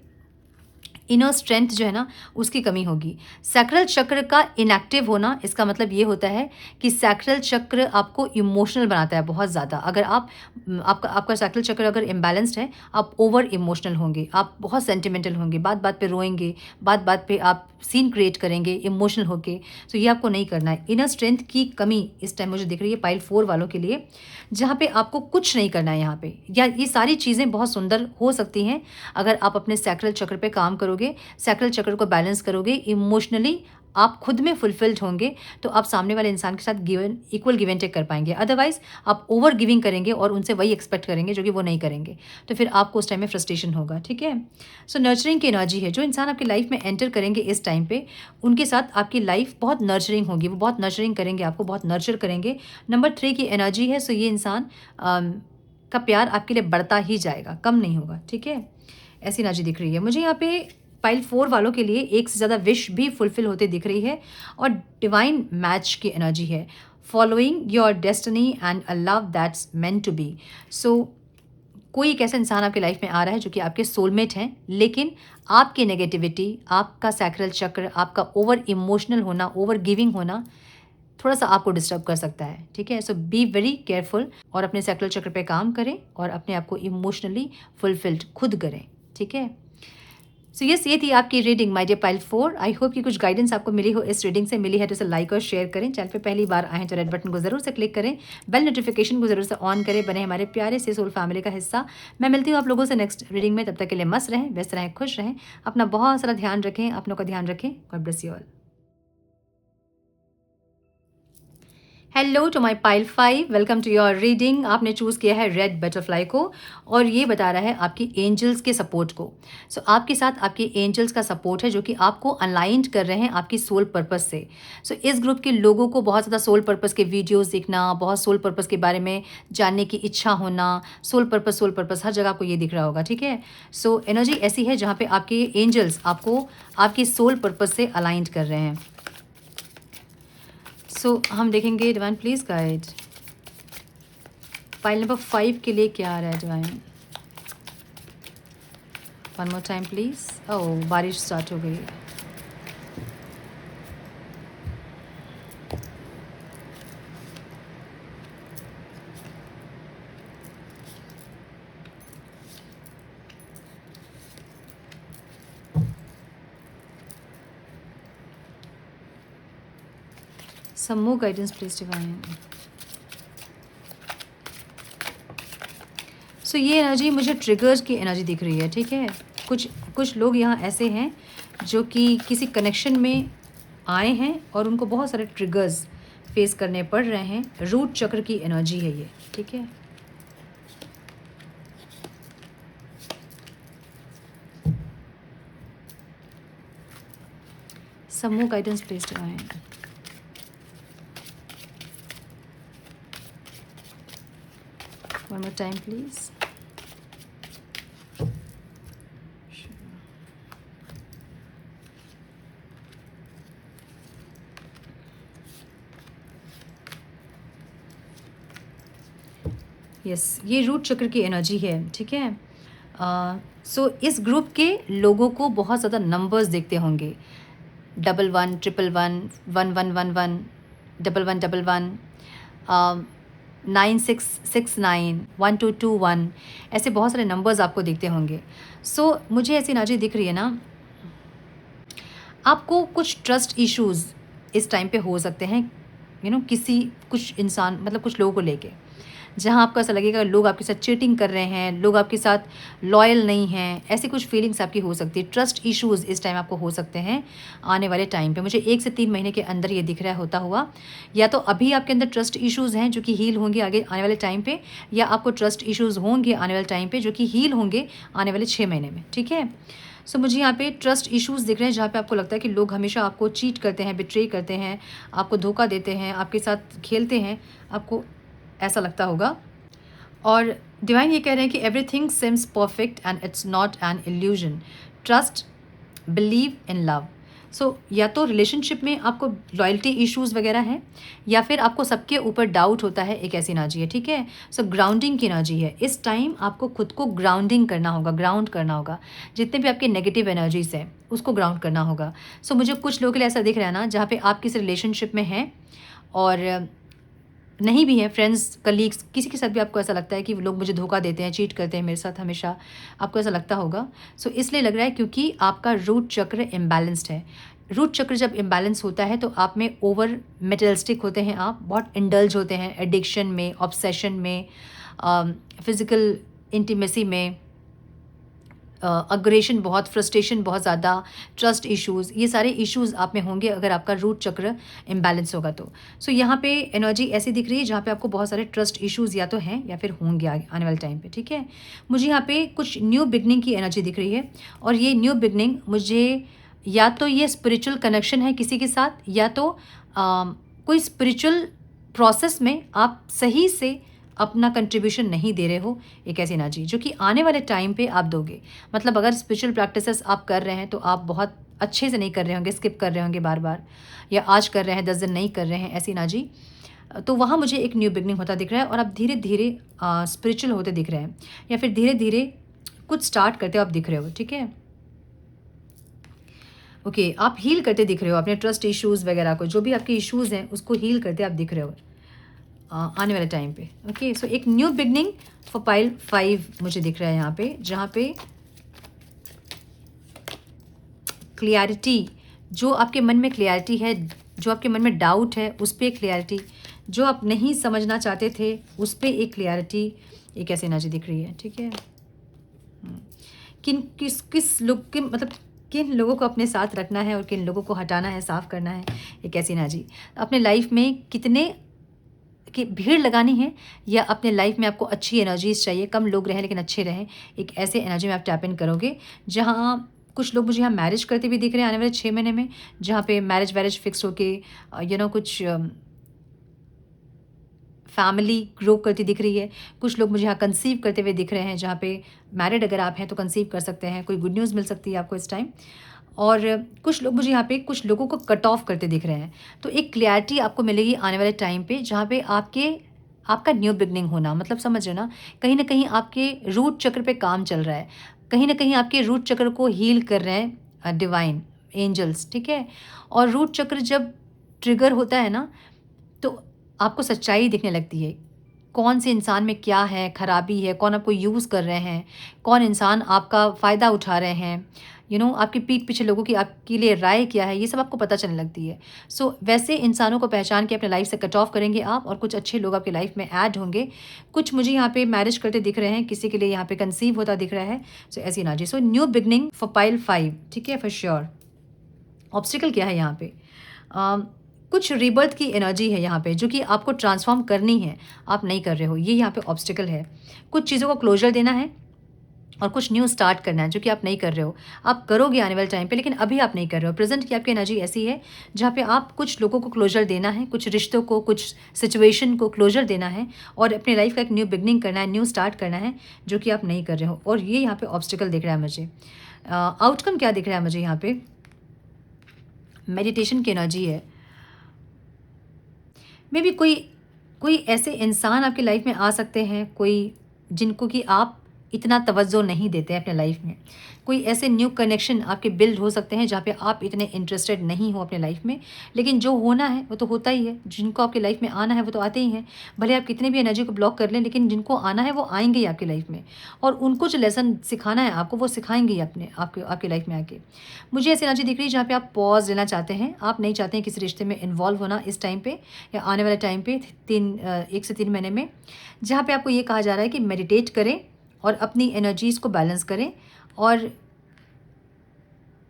इनर स्ट्रेंथ जो है ना उसकी कमी होगी। सैक्रल चक्र का इनएक्टिव होना, इसका मतलब ये होता है कि सैक्रल चक्र आपको इमोशनल बनाता है बहुत ज़्यादा। अगर आपका सैक्रल चक्र अगर इम्बैलेंस्ड है, आप ओवर इमोशनल होंगे, आप बहुत सेंटिमेंटल होंगे, बात बात पे रोएंगे, बात बात पे आप सीन क्रिएट करेंगे इमोशनल होके। तो ये आपको नहीं करना है। इनर स्ट्रेंथ की कमी इस टाइम मुझे दिख रही है पाइल 4 वालों के लिए, जहाँ पे आपको कुछ नहीं करना है यहाँ पे, या ये सारी चीज़ें बहुत सुंदर हो सकती हैं अगर आप अपने सैक्रल चक्र पे काम करोगे, सैक्रल चक्र को बैलेंस करोगे, इमोशनली आप खुद में फुलफिल्ड होंगे, तो आप सामने वाले इंसान के साथ इक्वल गिव एंड टेक कर पाएंगे। अदरवाइज आप ओवर गिविंग करेंगे और उनसे वही एक्सपेक्ट करेंगे जो कि वो नहीं करेंगे, तो फिर आपको उस टाइम में फ्रस्ट्रेशन होगा, ठीक है। सो नर्चरिंग की एनर्जी है। जो इंसान आपकी लाइफ में एंटर करेंगे इस टाइम पे, उनके साथ आपकी लाइफ बहुत नर्चरिंग होगी, वो बहुत नर्चरिंग करेंगे, आपको बहुत नर्चर करेंगे। नंबर 3 की एनर्जी है। सो ये इंसान का प्यार आपके लिए बढ़ता ही जाएगा, कम नहीं होगा, ठीक है। ऐसी एनर्जी दिख रही है मुझे यहाँ पे। पाइल 4 वालों के लिए एक से ज़्यादा विश भी फुलफिल होते दिख रही है, और डिवाइन मैच की एनर्जी है। Following your destiny and a love that's meant to be. So कोई एक ऐसा इंसान आपकी लाइफ में आ रहा है जो कि आपके सोलमेट हैं, लेकिन आपकी नेगेटिविटी, आपका सैक्रल चक्र, आपका ओवर इमोशनल होना, ओवर गिविंग होना थोड़ा सा आपको डिस्टर्ब कर सकता है, ठीक है। सो बी वेरी केयरफुल और अपने सैक्रल चक्र पे काम करें और अपने आप को इमोशनली फुलफिल्ड खुद करें, ठीक है। सो यस, ये थी आपकी reading my dear pile 4। I hope कि कुछ गाइडेंस आपको मिली हो, इस रीडिंग से मिली है तो इसे लाइक और शेयर करें। चैनल पे पहली बार आए हैं तो रेड बटन को जरूर से क्लिक करें, बेल नोटिफिकेशन को जरूर से ऑन करें, बने हमारे प्यारे से सोल फैमिली का हिस्सा। मैं मिलती हूँ आप लोगों से नेक्स्ट रीडिंग में, तब तक के लिए मस्त रहें, व्यस्त रहें, खुश रहें, अपना बहुत सारा ध्यान रखें, अपनों का ध्यान रखें। God bless you all. Hello to my pile 5, welcome to your reading. आपने चूज़ किया है रेड बटरफ्लाई को, और ये बता रहा है आपकी एंजल्स के सपोर्ट को। सो आपके साथ आपके एंजल्स का सपोर्ट है जो कि आपको अलाइंड कर रहे हैं आपकी सोल पर्पस से। सो इस ग्रुप के लोगों को बहुत ज़्यादा सोल पर्पस के वीडियोस देखना, बहुत सोल पर्पस के बारे में जानने की इच्छा होना, सोल पर्पस हर जगह आपको ये दिख रहा होगा, ठीक है। सो एनर्जी ऐसी है जहाँ पे आपके एंजल्स आपको आपकी सोल पर्पस से अलाइंड कर रहे हैं। सो हम देखेंगे divine please guide file number 5 के लिए क्या आ रहा है divine. One more time please. Oh, बारिश स्टार्ट हो गई। Some more guidance please divine। सो ये एनर्जी मुझे ट्रिगर्स की एनर्जी दिख रही है, ठीक है। कुछ लोग यहाँ ऐसे हैं जो कि किसी कनेक्शन में आए हैं और उनको बहुत सारे ट्रिगर्स फेस करने पड़ रहे हैं। रूट चक्र की एनर्जी है ये, ठीक है। Some more guidance please divine। One more time please। Yes, ये रूट चक्र की एनर्जी है, ठीक है। सो इस ग्रुप के लोगों को बहुत ज़्यादा नंबर्स देखते होंगे, 11 111 1111 1111 9669 1221, ऐसे बहुत सारे नंबर्स आपको दिखते होंगे। सो मुझे ऐसी एनर्जी दिख रही है ना, आपको कुछ ट्रस्ट इश्यूज़ इस टाइम पे हो सकते हैं, कुछ इंसान मतलब कुछ लोगों को लेके, जहाँ आपको ऐसा लगेगा लोग आपके साथ चीटिंग कर रहे हैं, लोग आपके साथ लॉयल नहीं हैं, ऐसी कुछ फीलिंग्स आपकी हो सकती है। ट्रस्ट इश्यूज़ इस टाइम आपको हो सकते हैं आने वाले टाइम पे। मुझे 1 से 3 महीने के अंदर ये दिख रहा होता हुआ, या तो अभी आपके अंदर ट्रस्ट इश्यूज़ हैं जो कि हील होंगे आगे आने वाले टाइम पे, या आपको ट्रस्ट इश्यूज़ होंगे आने वाले टाइम पे जो कि हील होंगे आने वाले 6 महीने में, ठीक है। सो मुझे यहाँ पे ट्रस्ट इश्यूज़ दिख रहे हैं जहाँ पे आपको लगता है कि लोग हमेशा आपको चीट करते हैं, बिट्रे करते हैं, आपको धोखा देते हैं, आपके साथ खेलते हैं, आपको ऐसा लगता होगा। और डिवाइन ये कह रहे हैं कि everything seems perfect and it's not an illusion, trust, believe in love. So या तो रिलेशनशिप में आपको लॉयल्टी इश्यूज वगैरह हैं, या फिर आपको सबके ऊपर डाउट होता है, एक ऐसी एनर्जी है, ठीक है। सो ग्राउंडिंग की एनर्जी है, इस टाइम आपको खुद को ग्राउंडिंग करना होगा, ग्राउंड करना होगा, जितने भी आपके नेगेटिव एनर्जीज हैं उसको ग्राउंड करना होगा। सो मुझे कुछ लोगों के लिए ऐसा दिख रहा है ना, जहाँ पे आप किसी रिलेशनशिप में हैं और नहीं भी हैं, फ्रेंड्स, कलीग्स, किसी के साथ भी आपको ऐसा लगता है कि वो लोग मुझे धोखा देते हैं, चीट करते हैं मेरे साथ, हमेशा आपको ऐसा लगता होगा। सो इसलिए लग रहा है क्योंकि आपका रूट चक्र इम्बैलेंस्ड है। रूट चक्र जब इम्बैलेंस होता है तो आप में ओवर मेटलिस्टिक होते हैं, आप बहुत इंडल्ज होते हैं एडिक्शन में, ऑब्सेशन में, फिज़िकल इंटीमेसी में, अग्रेशन बहुत, फ्रस्ट्रेशन बहुत ज़्यादा, ट्रस्ट इश्यूज़, ये सारे इश्यूज़ आप में होंगे अगर आपका रूट चक्र इम्बैलेंस होगा तो। सो यहाँ पे एनर्जी ऐसी दिख रही है जहाँ पे आपको बहुत सारे ट्रस्ट इश्यूज़ या तो हैं या फिर होंगे आने वाले टाइम पे, ठीक है। मुझे यहाँ पे कुछ न्यू बिगनिंग की एनर्जी दिख रही है, और ये न्यू बिगनिंग मुझे या तो ये स्पिरिचुअल कनेक्शन है किसी के साथ, या तो कोई स्पिरिचुअल प्रोसेस में आप सही से अपना कंट्रीब्यूशन नहीं दे रहे हो, एक ऐसी एनर्जी जो कि आने वाले टाइम पे आप दोगे। मतलब अगर स्पिरिचुअल प्रैक्टिसेस आप कर रहे हैं तो आप बहुत अच्छे से नहीं कर रहे होंगे, स्किप कर रहे होंगे बार बार, या आज कर रहे हैं 10 दिन नहीं कर रहे हैं, ऐसी एनर्जी। तो वहाँ मुझे एक न्यू बिगनिंग होता दिख रहा है, और आप धीरे धीरे स्पिरिचुअल होते दिख रहे हैं, या फिर धीरे धीरे कुछ स्टार्ट करते हो आप दिख रहे हो, ठीक है। ओके, आप हील करते दिख रहे हो अपने ट्रस्ट इश्यूज़ वगैरह को, जो भी आपके इश्यूज़ हैं उसको हील करते आप दिख रहे हो आने वाले टाइम पे। ओके, सो एक न्यू बिगनिंग फॉर पाइल 5 मुझे दिख रहा है यहाँ पे, जहाँ पे क्लियरिटी, जो आपके मन में क्लियरिटी है, जो आपके मन में डाउट है उस पर क्लियरिटी, जो आप नहीं समझना चाहते थे उस पर एक क्लियरिटी, एक ऐसी एनर्जी दिख रही है, ठीक है। किस लोग के, मतलब किन लोगों को अपने साथ रखना है और किन लोगों को हटाना है, साफ़ करना है, एक ऐसी एनर्जी। अपने लाइफ में कितने कि भीड़ लगानी है, या अपने लाइफ में आपको अच्छी एनर्जीज चाहिए, कम लोग रहें लेकिन अच्छे रहें, एक ऐसे एनर्जी में आप टैप इन करोगे। जहाँ कुछ लोग मुझे यहाँ मैरिज करते भी दिख रहे हैं आने वाले 6 महीने में, जहाँ पे मैरिज वैरिज फिक्स होके कुछ फैमिली ग्रो करती दिख रही है। कुछ लोग मुझे यहाँ कंसीव करते हुए दिख रहे हैं, जहाँ पे मैरिड अगर आप हैं तो कंसीव कर सकते हैं, कोई गुड न्यूज़ मिल सकती है आपको इस टाइम। और कुछ लोग मुझे यहाँ पे कुछ लोगों को कट ऑफ करते दिख रहे हैं। तो एक क्लैरिटी आपको मिलेगी आने वाले टाइम पे, जहाँ पे आपका न्यू बिगनिंग होना, मतलब समझ रहे हो ना कहीं आपके रूट चक्र पे काम चल रहा है, कहीं ना कहीं आपके रूट चक्र को हील कर रहे हैं डिवाइन एंजल्स, ठीक है। और रूट चक्र जब ट्रिगर होता है ना, तो आपको सच्चाई दिखने लगती है, कौन से इंसान में क्या है, खराबी है, कौन आपको यूज़ कर रहे हैं, कौन इंसान आपका फ़ायदा उठा रहे हैं, आपकी पीठ पीछे लोगों की आपके लिए राय क्या है, ये सब आपको पता चलने लगती है। सो वैसे इंसानों को पहचान के अपने लाइफ से कट ऑफ करेंगे आप, और कुछ अच्छे लोग आपकी लाइफ में ऐड होंगे। कुछ मुझे यहाँ पे मैरिज करते दिख रहे हैं, किसी के लिए यहाँ पे कंसीव होता दिख रहा है। सो ऐसी energy, so new beginning for pile 5, ठीक है, फॉर श्योर। ऑब्स्टिकल क्या है यहाँ पे? कुछ रीबर्थ की एनर्जी है यहाँ पे, जो कि आपको ट्रांसफॉर्म करनी है, आप नहीं कर रहे हो, ये यहाँ पे ऑब्स्टिकल है। कुछ चीज़ों को क्लोजर देना है और कुछ न्यू स्टार्ट करना है, जो कि आप नहीं कर रहे हो। आप करोगे आने वाले टाइम पे, लेकिन अभी आप नहीं कर रहे हो। प्रेजेंट की आपकी एनर्जी ऐसी है जहाँ पे आप कुछ लोगों को क्लोजर देना है, कुछ रिश्तों को, कुछ सिचुएशन को क्लोजर देना है, और अपने लाइफ का एक न्यू बिगनिंग करना है, न्यू स्टार्ट करना है, जो कि आप नहीं कर रहे हो। और ये यहाँ पे ऑब्स्टिकल दिख रहा है मुझे। आउटकम क्या दिख रहा है मुझे यहाँ पे? मेडिटेशन की एनर्जी है। मे बी कोई ऐसे इंसान आपकी लाइफ में आ सकते हैं, कोई जिनको कि आप इतना तवज्जो नहीं देते हैं अपने लाइफ में। कोई ऐसे न्यू कनेक्शन आपके बिल्ड हो सकते हैं जहाँ पे आप इतने इंटरेस्टेड नहीं हो अपने लाइफ में, लेकिन जो होना है वो तो होता ही है। जिनको आपकी लाइफ में आना है वो तो आते ही हैं, भले आप कितने भी एनर्जी को ब्लॉक कर लें, लेकिन जिनको आना है वो आएंगे ही आपकी लाइफ में, और उनको जो लेसन सिखाना है आपको वो सिखाएंगे ही आपकी लाइफ में आके। मुझे ऐसी एनर्जी दिख रही है जहाँ पे आप पॉज लेना चाहते हैं, आप नहीं चाहते हैं किसी रिश्ते में इन्वॉल्व होना इस टाइम पे या आने वाले टाइम पे 1 से 3 महीने में, जहाँ पे आपको ये कहा जा रहा है कि मेडिटेट करें और अपनी एनर्जीज़ को बैलेंस करें, और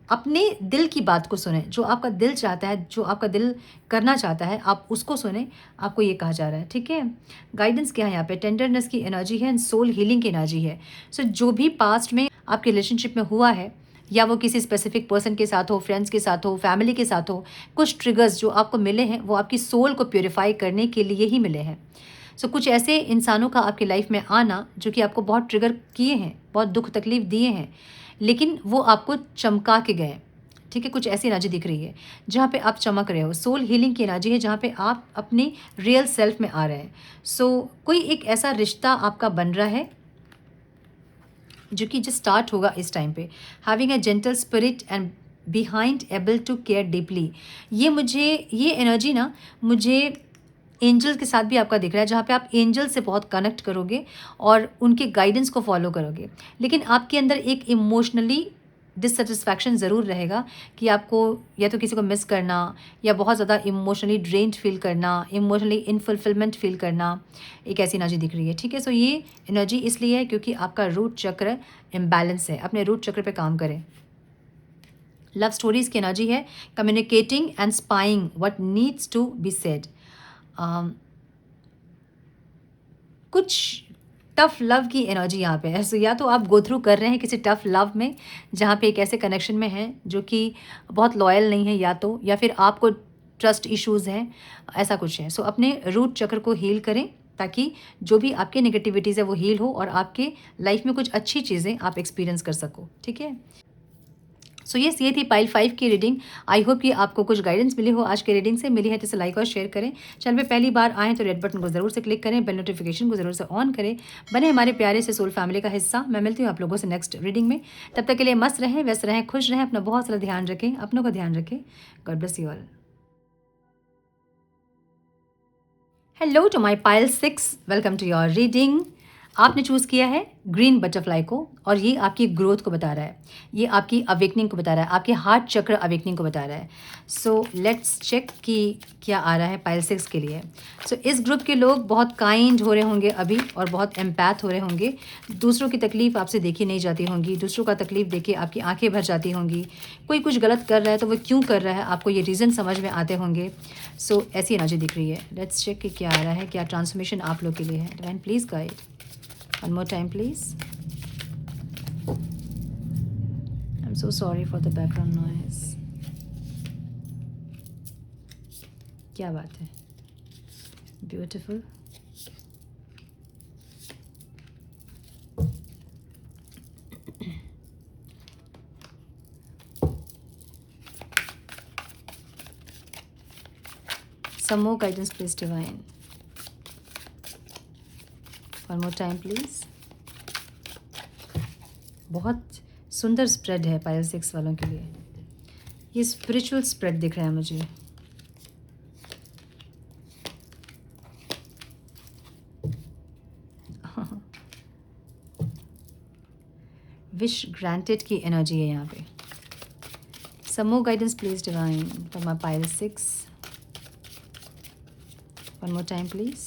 अपने दिल की बात को सुने। जो आपका दिल चाहता है, जो आपका दिल करना चाहता है, आप उसको सुने, आपको ये कहा जा रहा है, ठीक है। गाइडेंस क्या है यहाँ पे? टेंडरनेस की एनर्जी है एंड सोल हीलिंग की एनर्जी है। सो जो भी पास्ट में आपके रिलेशनशिप में हुआ है, या वो किसी स्पेसिफिक पर्सन के साथ हो, फ्रेंड्स के साथ हो, फैमिली के साथ हो, कुछ ट्रिगर्स जो आपको मिले हैं वो आपकी सोल को प्योरीफाई करने के लिए ही मिले हैं। कुछ ऐसे इंसानों का आपकी लाइफ में आना जो कि आपको बहुत ट्रिगर किए हैं, बहुत दुख तकलीफ दिए हैं, लेकिन वो आपको चमका के गए। ठीक है, कुछ ऐसी एनर्जी दिख रही है जहाँ पे आप चमक रहे हो। सोल हीलिंग की एनर्जी है जहाँ पे आप अपने रियल सेल्फ में आ रहे हैं। कोई एक ऐसा रिश्ता आपका बन रहा है जो कि जो स्टार्ट होगा इस टाइम पे। Having a gentle spirit and behind able to care deeply, ये एनर्जी ना मुझे एंजल के साथ भी आपका दिख रहा है, जहाँ पे आप एंजल से बहुत कनेक्ट करोगे और उनके गाइडेंस को फॉलो करोगे। लेकिन आपके अंदर एक इमोशनली डिससेटिस्फैक्शन ज़रूर रहेगा कि आपको या तो किसी को मिस करना या बहुत ज़्यादा इमोशनली ड्रेन्ड फील करना, इमोशनली इनफुलफिलमेंट फील करना, एक ऐसी एनर्जी दिख रही है। ठीक है, सो ये एनर्जी इसलिए है क्योंकि आपका रूट चक्र इम्बैलेंस है। अपने रूट चक्र पे काम करें। लव स्टोरीज़ की एनर्जी है, communicating and spying what needs to be said. कुछ टफ लव की एनर्जी यहाँ पे है। सो या तो आप गो थ्रू कर रहे हैं किसी टफ लव में जहाँ पे एक ऐसे कनेक्शन में हैं जो कि बहुत लॉयल नहीं है, या फिर आपको ट्रस्ट इश्यूज़ हैं, ऐसा कुछ है। अपने रूट चक्र को हील करें ताकि जो भी आपके नेगेटिविटीज़ है वो हील हो और आपके लाइफ में कुछ अच्छी चीज़ें आप एक्सपीरियंस कर सको। ठीक है, ये थी पाइल 5 की रीडिंग। आई होप कि आपको कुछ गाइडेंस मिली हो आज के रीडिंग से। मिली है तो इसे लाइक और शेयर करें। चैनल पे पहली बार आएँ तो रेड बटन को ज़रूर से क्लिक करें, बेल नोटिफिकेशन को ज़रूर से ऑन करें, बने हमारे प्यारे से सोल फैमिली का हिस्सा। मैं मिलती हूँ आप लोगों से नेक्स्ट रीडिंग में। तब तक के लिए मस्त रहें, व्यस्त रहें, खुश रहें, अपना बहुत सारा ध्यान रखें, अपनों का ध्यान रखें। God bless you all. Hello to my pile 6, welcome to your reading. आपने चूज़ किया है ग्रीन बटरफ्लाई को और ये आपकी ग्रोथ को बता रहा है, ये आपकी अवेकनिंग को बता रहा है, आपके हार्ट चक्र अवेकनिंग को बता रहा है। लेट्स चेक कि क्या आ रहा है पाइल 6 के लिए। इस ग्रुप के लोग बहुत काइंड हो रहे होंगे अभी और बहुत एम्पैथ हो रहे होंगे। दूसरों की तकलीफ आपसे देखी नहीं जाती होंगी, दूसरों का तकलीफ देख के आपकी आंखें भर जाती होंगी। कोई कुछ गलत कर रहा है तो वो क्यों कर रहा है आपको ये रीज़न समझ में आते होंगे। ऐसी एनर्जी दिख रही है। लेट्स चेक कि क्या आ रहा है, क्या ट्रांसफॉर्मेशन आप लोग के लिए है। Divine please guide. One more time, please. I'm so sorry for the background noise. क्या बात है, beautiful. Some more guidance, please, divine. One more time, please. बहुत सुंदर स्प्रेड है पाइल 6 वालों के लिए। ये स्पिरिचुअल स्प्रेड दिख रहा है मुझे। विश ग्रांटेड की एनर्जी है यहाँ पे। Some more guidance please divine for my pile 6। One more time please.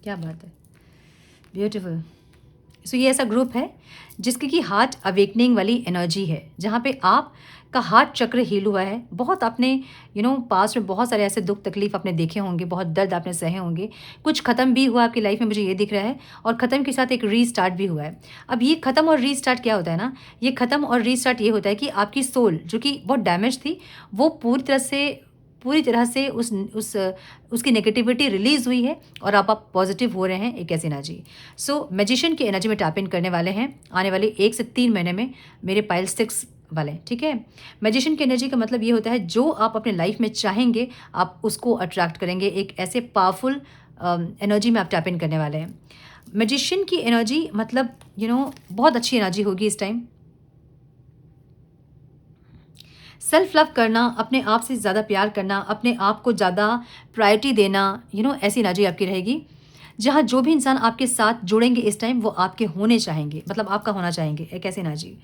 क्या बात है, ब्यूटीफुल। ये ऐसा ग्रुप है जिसकी कि हार्ट अवेकनिंग वाली एनर्जी है, जहाँ पे आप का हार्ट चक्र हील हुआ है। बहुत आपने पास्ट में बहुत सारे ऐसे दुख तकलीफ आपने देखे होंगे, बहुत दर्द आपने सहे होंगे। कुछ ख़त्म भी हुआ आपकी लाइफ में, मुझे ये दिख रहा है, और ख़त्म के साथ एक रीस्टार्ट भी हुआ है। अब ये ख़त्म और रीस्टार्ट क्या होता है ना, ये ख़त्म और रीस्टार्ट ये होता है कि आपकी सोल जो कि बहुत डैमेज थी वो पूरी तरह से उसकी नेगेटिविटी रिलीज़ हुई है और आप पॉजिटिव हो रहे हैं, एक ऐसी एनर्जी। मैजिशियन की एनर्जी में टैप इन करने वाले हैं आने वाले 1 से 3 महीने में मेरे पाइल 6 वाले। ठीक है, मैजिशियन की एनर्जी का मतलब ये होता है जो आप अपने लाइफ में चाहेंगे आप उसको अट्रैक्ट करेंगे। एक ऐसे पावरफुल एनर्जी में आप टैप इन करने वाले हैं। मैजिशियन की एनर्जी मतलब बहुत अच्छी एनर्जी होगी इस टाइम। सेल्फ लव करना, अपने आप से ज़्यादा प्यार करना, अपने आप को ज़्यादा प्रायोरिटी देना, ऐसी एनर्जी आपकी रहेगी। जहाँ जो भी इंसान आपके साथ जुड़ेंगे इस टाइम वो आपके होने चाहेंगे, मतलब आपका होना चाहेंगे, एक ऐसी एनर्जी।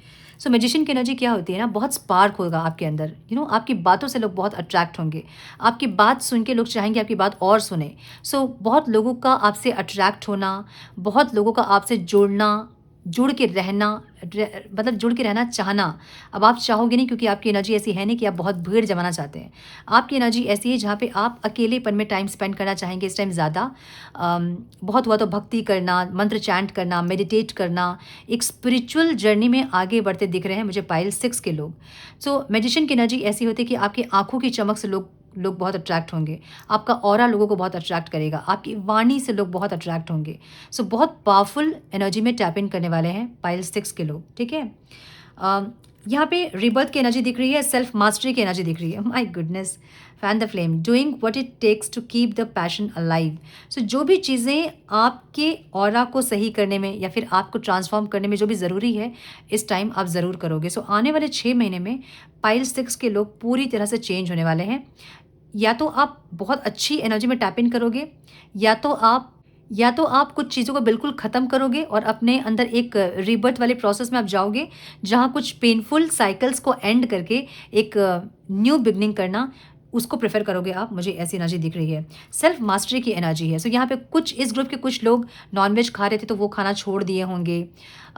मैजिशियन की एनर्जी क्या होती है ना, बहुत स्पार्क होगा आपके अंदर। आपकी बातों से लोग बहुत अट्रैक्ट होंगे, आपकी बात सुन के लोग चाहेंगे आपकी बात और सुने। बहुत लोगों का आपसे अट्रैक्ट होना, बहुत लोगों का आपसे जुड़ना, जुड़ के रहना, मतलब जुड़ के रहना चाहना। अब आप चाहोगे नहीं, क्योंकि आपकी एनर्जी ऐसी है नहीं कि आप बहुत भीड़ जमाना चाहते हैं। आपकी एनर्जी ऐसी है जहाँ पे आप अकेलेपन में टाइम स्पेंड करना चाहेंगे इस टाइम ज़्यादा। बहुत हुआ तो भक्ति करना, मंत्र चैंट करना, मेडिटेट करना, एक स्पिरिचुअल जर्नी में आगे बढ़ते दिख रहे हैं मुझे पाइल 6 के लोग। सो मैजिशियन की एनर्जी ऐसी होती है कि आपकी आँखों की चमक से लोग लोग बहुत अट्रैक्ट होंगे। आपका ऑरा लोगों को बहुत अट्रैक्ट करेगा। आपकी वाणी से लोग बहुत अट्रैक्ट होंगे। सो बहुत पावरफुल एनर्जी में टैप इन करने वाले हैं पाइल 6 के लोग, ठीक है। अ, यहाँ पे रिबर्थ की एनर्जी दिख रही है, सेल्फ मास्टरी की एनर्जी दिख रही है। My goodness, fan the flame, doing what it takes to keep the passion alive. So जो भी चीज़ें आपके ऑरा को सही करने में या फिर आपको ट्रांसफॉर्म करने में जो भी ज़रूरी है, इस टाइम आप ज़रूर करोगे। सो आने वाले 6 महीने में पाइल 6 के लोग पूरी तरह से चेंज होने वाले हैं। या तो आप बहुत अच्छी एनर्जी में टैप इन करोगे, या तो आप या तो आप कुछ चीज़ों को बिल्कुल ख़त्म करोगे और अपने अंदर एक रीबर्थ वाले प्रोसेस में आप जाओगे, जहाँ कुछ पेनफुल साइकिल्स को एंड करके एक न्यू बिगनिंग करना, उसको प्रेफर करोगे आप। मुझे ऐसी एनर्जी दिख रही है। सेल्फ मास्टरी की एनर्जी है। सो यहाँ पे कुछ इस ग्रुप के कुछ लोग नॉनवेज खा रहे थे तो वो खाना छोड़ दिए होंगे।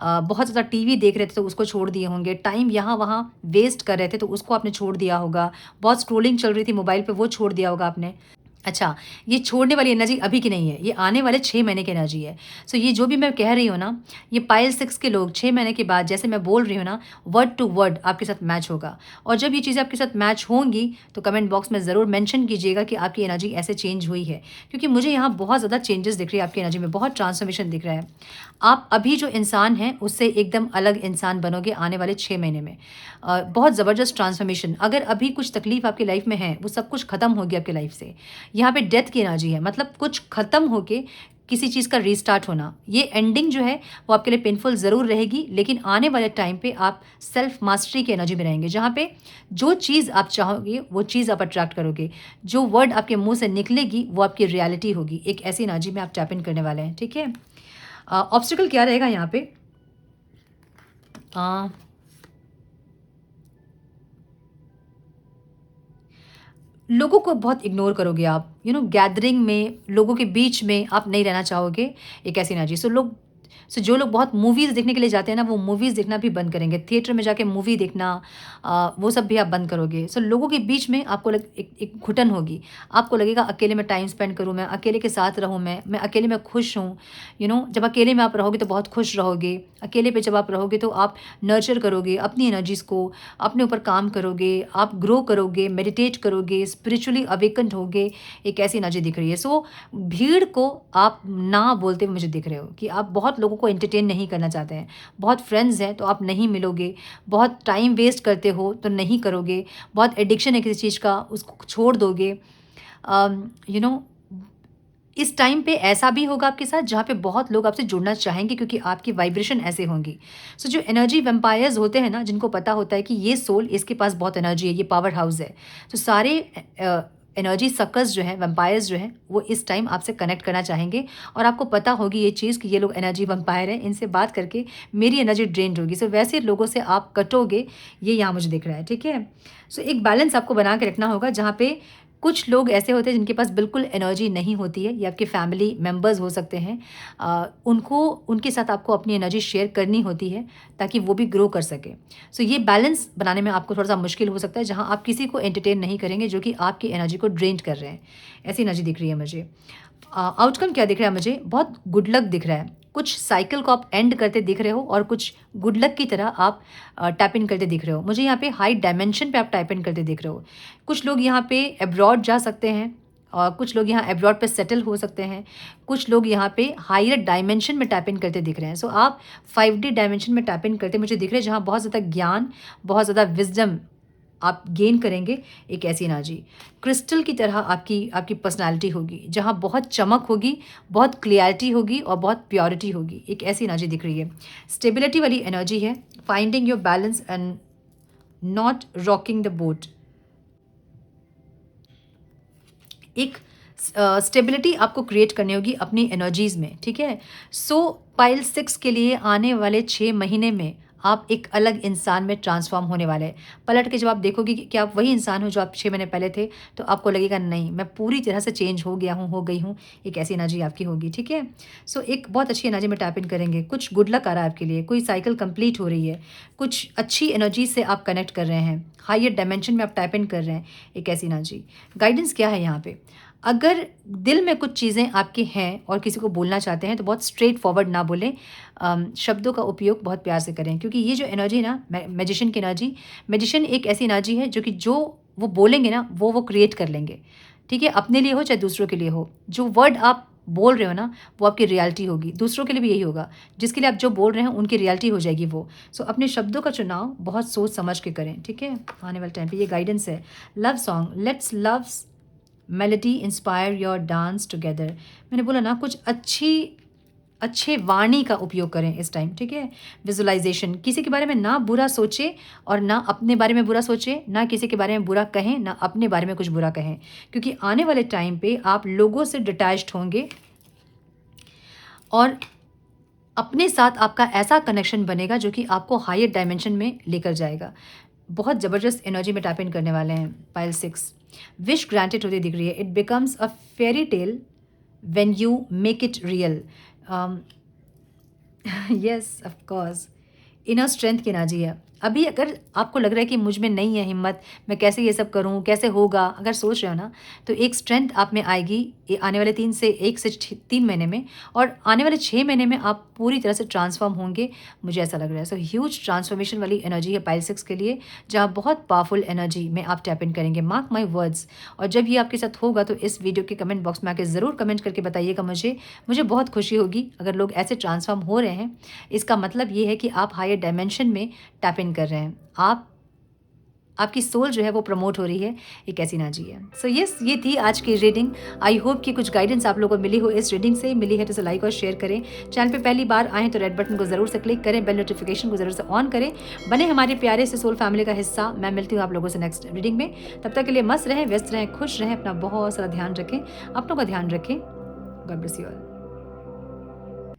बहुत ज़्यादा टीवी देख रहे थे तो उसको छोड़ दिए होंगे। टाइम यहाँ वहाँ वेस्ट कर रहे थे तो उसको आपने छोड़ दिया होगा। बहुत स्क्रोलिंग चल रही थी मोबाइल पे, वो छोड़ दिया होगा आपने। अच्छा, ये छोड़ने वाली एनर्जी अभी की नहीं है, ये आने वाले 6 महीने की एनर्जी है। सो ये जो भी मैं कह रही हूँ ना, ये पाइल 6 के लोग 6 महीने के बाद जैसे मैं बोल रही हूँ ना, वर्ड टू वर्ड आपके साथ मैच होगा। और जब ये चीज़ें आपके साथ मैच होंगी तो कमेंट बॉक्स में ज़रूर मेंशन कीजिएगा कि आपकी एनर्जी ऐसे चेंज हुई है। क्योंकि मुझे यहाँ बहुत ज़्यादा चेंजेस दिख रही है आपकी एनर्जी में, बहुत ट्रांसफॉर्मेशन दिख रहा है। आप अभी जो इंसान हैं उससे एकदम अलग इंसान बनोगे आने वाले 6 महीने में। बहुत ज़बरदस्त ट्रांसफॉर्मेशन। अगर अभी कुछ तकलीफ आपकी लाइफ में है, वो सब कुछ खत्म होगी आपकी लाइफ से। यहाँ पे डेथ की एनर्जी है, मतलब कुछ खत्म होके किसी चीज़ का रीस्टार्ट होना। ये एंडिंग जो है वो आपके लिए पेनफुल ज़रूर रहेगी, लेकिन आने वाले टाइम पे आप सेल्फ मास्टरी की एनर्जी में रहेंगे, जहाँ पे जो चीज़ आप चाहोगे वो चीज़ आप अट्रैक्ट करोगे। जो वर्ड आपके मुंह से निकलेगी वो आपकी रियलिटी होगी। एक ऐसी एनर्जी में आप टैप इन करने वाले हैं, ठीक है। ऑब्स्टिकल क्या रहेगा यहाँ पे? लोगों को बहुत इग्नोर करोगे आप, गैदरिंग में, लोगों के बीच में आप नहीं रहना चाहोगे, एक ऐसी एनर्जी। जो लोग बहुत मूवीज़ देखने के लिए जाते हैं ना, वो मूवीज़ देखना भी बंद करेंगे। थिएटर में जाके मूवी देखना, वो सब भी आप बंद करोगे। लोगों के बीच में आपको एक घुटन होगी। आपको लगेगा अकेले में टाइम स्पेंड करूँ मैं, अकेले के साथ रहूँ मैं अकेले में खुश हूँ। जब अकेले में आप रहोगे तो बहुत खुश रहोगे। अकेले पे जब आप रहोगे तो आप नर्चर करोगे अपनी एनर्जीज़ को, अपने ऊपर काम करोगे, आप ग्रो करोगे, मेडिटेट करोगे, स्पिरिचुअली अवेकन्ड होगे, एक ऐसी एनर्जी दिख रही है। भीड़ को आप ना बोलते हुए मुझे दिख रहे हो कि आप बहुत लोगों को एंटरटेन नहीं करना चाहते हैं। बहुत फ्रेंड्स हैं तो आप नहीं मिलोगे, बहुत टाइम वेस्ट करते हो तो नहीं करोगे, बहुत एडिक्शन है किसी चीज़ का, उसको छोड़ दोगे। यू नो इस टाइम पे ऐसा भी होगा आपके साथ जहाँ पे बहुत लोग आपसे जुड़ना चाहेंगे, क्योंकि आपकी वाइब्रेशन ऐसे होंगी। जो एनर्जी वैम्पायर्स होते हैं ना, जिनको पता होता है कि ये सोल, इसके पास बहुत एनर्जी है, ये पावर हाउस है, तो सारे एनर्जी सकर्स जो हैं, वैम्पायर्स जो हैं, वो इस टाइम आपसे कनेक्ट करना चाहेंगे। और आपको पता होगी ये चीज़ कि ये लोग एनर्जी वैम्पायर हैं, इनसे बात करके मेरी एनर्जी ड्रेन्ड होगी। वैसे लोगों से आप कटोगे, ये यहाँ मुझे दिख रहा है, ठीक है। एक बैलेंस आपको बना के रखना होगा, जहाँ पे कुछ लोग ऐसे होते हैं जिनके पास बिल्कुल एनर्जी नहीं होती है, ये आपके फैमिली मेंबर्स हो सकते हैं। उनके साथ आपको अपनी एनर्जी शेयर करनी होती है ताकि वो भी ग्रो कर सके। ये बैलेंस बनाने में आपको थोड़ा सा मुश्किल हो सकता है, जहाँ आप किसी को एंटरटेन नहीं करेंगे जो कि आपकी एनर्जी को ड्रेन कर रहे हैं। ऐसी एनर्जी दिख रही है मुझे। आउटकम क्या दिख रहा है मुझे? बहुत गुड लक दिख रहा है। कुछ साइकिल को आप एंड करते दिख रहे हो और कुछ गुड लक की तरह आप टैप इन करते दिख रहे हो। मुझे यहाँ पे हाई डायमेंशन पे आप टैप इन करते दिख रहे हो। कुछ लोग यहाँ पे अब्रॉड जा सकते हैं और कुछ लोग यहाँ अब्रॉड पे सेटल हो सकते हैं। कुछ लोग यहाँ पे हायर डायमेंशन में टैप इन करते दिख रहे हैं। आप 5D डायमेंशन में टैप इन करते मुझे दिख रहे हैं, जहाँ बहुत ज़्यादा ज्ञान, बहुत ज़्यादा विजडम आप गेन करेंगे। एक ऐसी एनर्जी क्रिस्टल की तरह आपकी पर्सनालिटी होगी, जहाँ बहुत चमक होगी, बहुत क्लियरिटी होगी और बहुत प्योरिटी होगी। एक ऐसी एनर्जी दिख रही है। स्टेबिलिटी वाली एनर्जी है। Finding your balance and not rocking the boat. एक स्टेबिलिटी आपको क्रिएट करनी होगी अपनी एनर्जीज़ में, ठीक है। पाइल 6 के लिए आने वाले 6 महीने में आप एक अलग इंसान में ट्रांसफॉर्म होने वाले हैं। पलट के जब आप देखोगे कि आप वही इंसान हो जो आप 6 महीने पहले थे, तो आपको लगेगा नहीं, मैं पूरी तरह से चेंज हो गया हूँ, हो गई हूँ। एक ऐसी एनर्जी आपकी होगी, ठीक है? सो एक बहुत अच्छी एनर्जी में टैप इन करेंगे। कुछ गुड लक आ रहा है आपके लिए, कोई साइकिल कंप्लीट हो रही है, कुछ अच्छी एनर्जी से आप कनेक्ट कर रहे हैं, हायर डायमेंशन में आप टैप इन कर रहे हैं, एक ऐसी एनर्जी। गाइडेंस क्या है यहाँ पे? अगर दिल में कुछ चीज़ें आपके हैं और किसी को बोलना चाहते हैं, तो बहुत स्ट्रेट फॉरवर्ड ना बोलें। शब्दों का उपयोग बहुत प्यार से करें, क्योंकि ये जो एनर्जी है ना, मैजिशियन की एनर्जी, मैजिशियन एक ऐसी एनर्जी है जो कि जो वो बोलेंगे ना, वो क्रिएट कर लेंगे, ठीक है? अपने लिए हो चाहे दूसरों के लिए हो। जो वर्ड आप बोल रहे हो ना, वो आपकी रियलिटी होगी। दूसरों के लिए भी यही होगा। जिसके लिए आप जो बोल रहे हैं, उनकी रियलिटी हो जाएगी वो। सो अपने शब्दों का चुनाव बहुत सोच समझ के करें, ठीक है? आने वाले टाइम पे ये गाइडेंस है। Love song, let's loves melody inspire your dance together. मैंने बोला ना, कुछ अच्छे वाणी का उपयोग करें इस टाइम, ठीक है? विजुअलाइजेशन, किसी के बारे में ना बुरा सोचें और ना अपने बारे में बुरा सोचें, ना किसी के बारे में बुरा कहें, ना अपने बारे में कुछ बुरा कहें, क्योंकि आने वाले टाइम पे आप लोगों से डिटैच्ड होंगे और अपने साथ आपका ऐसा कनेक्शन बनेगा जो कि आपको हायर डायमेंशन में लेकर जाएगा। बहुत ज़बरदस्त एनर्जी में टैप इन करने वाले हैं। पाइल 6 विश ग्रांटेड होती दिख रही है। It becomes a fairy tale when you make it real. Yes, of course, inner strength की एनर्जी है। अभी अगर आपको लग रहा है कि मुझ में नहीं है हिम्मत, मैं कैसे ये सब करूँ, कैसे होगा, अगर सोच रहे हो ना, तो एक स्ट्रेंथ आप में आएगी ये आने वाले 1 से 3 महीने में, और आने वाले 6 महीने में आप पूरी तरह से ट्रांसफॉर्म होंगे, मुझे ऐसा लग रहा है। सो ह्यूज ट्रांसफॉर्मेशन वाली एनर्जी है पाइल 6 के लिए, जहाँ बहुत पावरफुल एनर्जी में आप टैप इन करेंगे। Mark my words. और जब ये आपके साथ होगा तो इस वीडियो के कमेंट बॉक्स में आके ज़रूर कमेंट करके बताइएगा मुझे बहुत खुशी होगी अगर लोग ऐसे ट्रांसफॉर्म हो रहे हैं। इसका मतलब ये है कि आप हायर डायमेंशन में टैप इन कर रहे हैं। आपकी सोल जो है वो प्रमोट हो रही है, एक ऐसी एनर्जी है। सो यस, ये थी आज की रीडिंग। आई होप कि कुछ गाइडेंस आप लोगों को मिली हो इस रीडिंग से। मिली है तो इसे लाइक और शेयर करें। चैनल पे पहली बार आएँ तो रेड बटन को ज़रूर से क्लिक करें, बेल नोटिफिकेशन को ज़रूर से ऑन करें, बने हमारे प्यारे से सोल फैमिली का हिस्सा। मैं मिलती हूँ आप लोगों से नेक्स्ट रीडिंग में। तब तक के लिए मस्त रहें, व्यस्त रहें, खुश रहें, अपना बहुत सारा ध्यान रखें, अपनों का ध्यान रखें। God bless you all.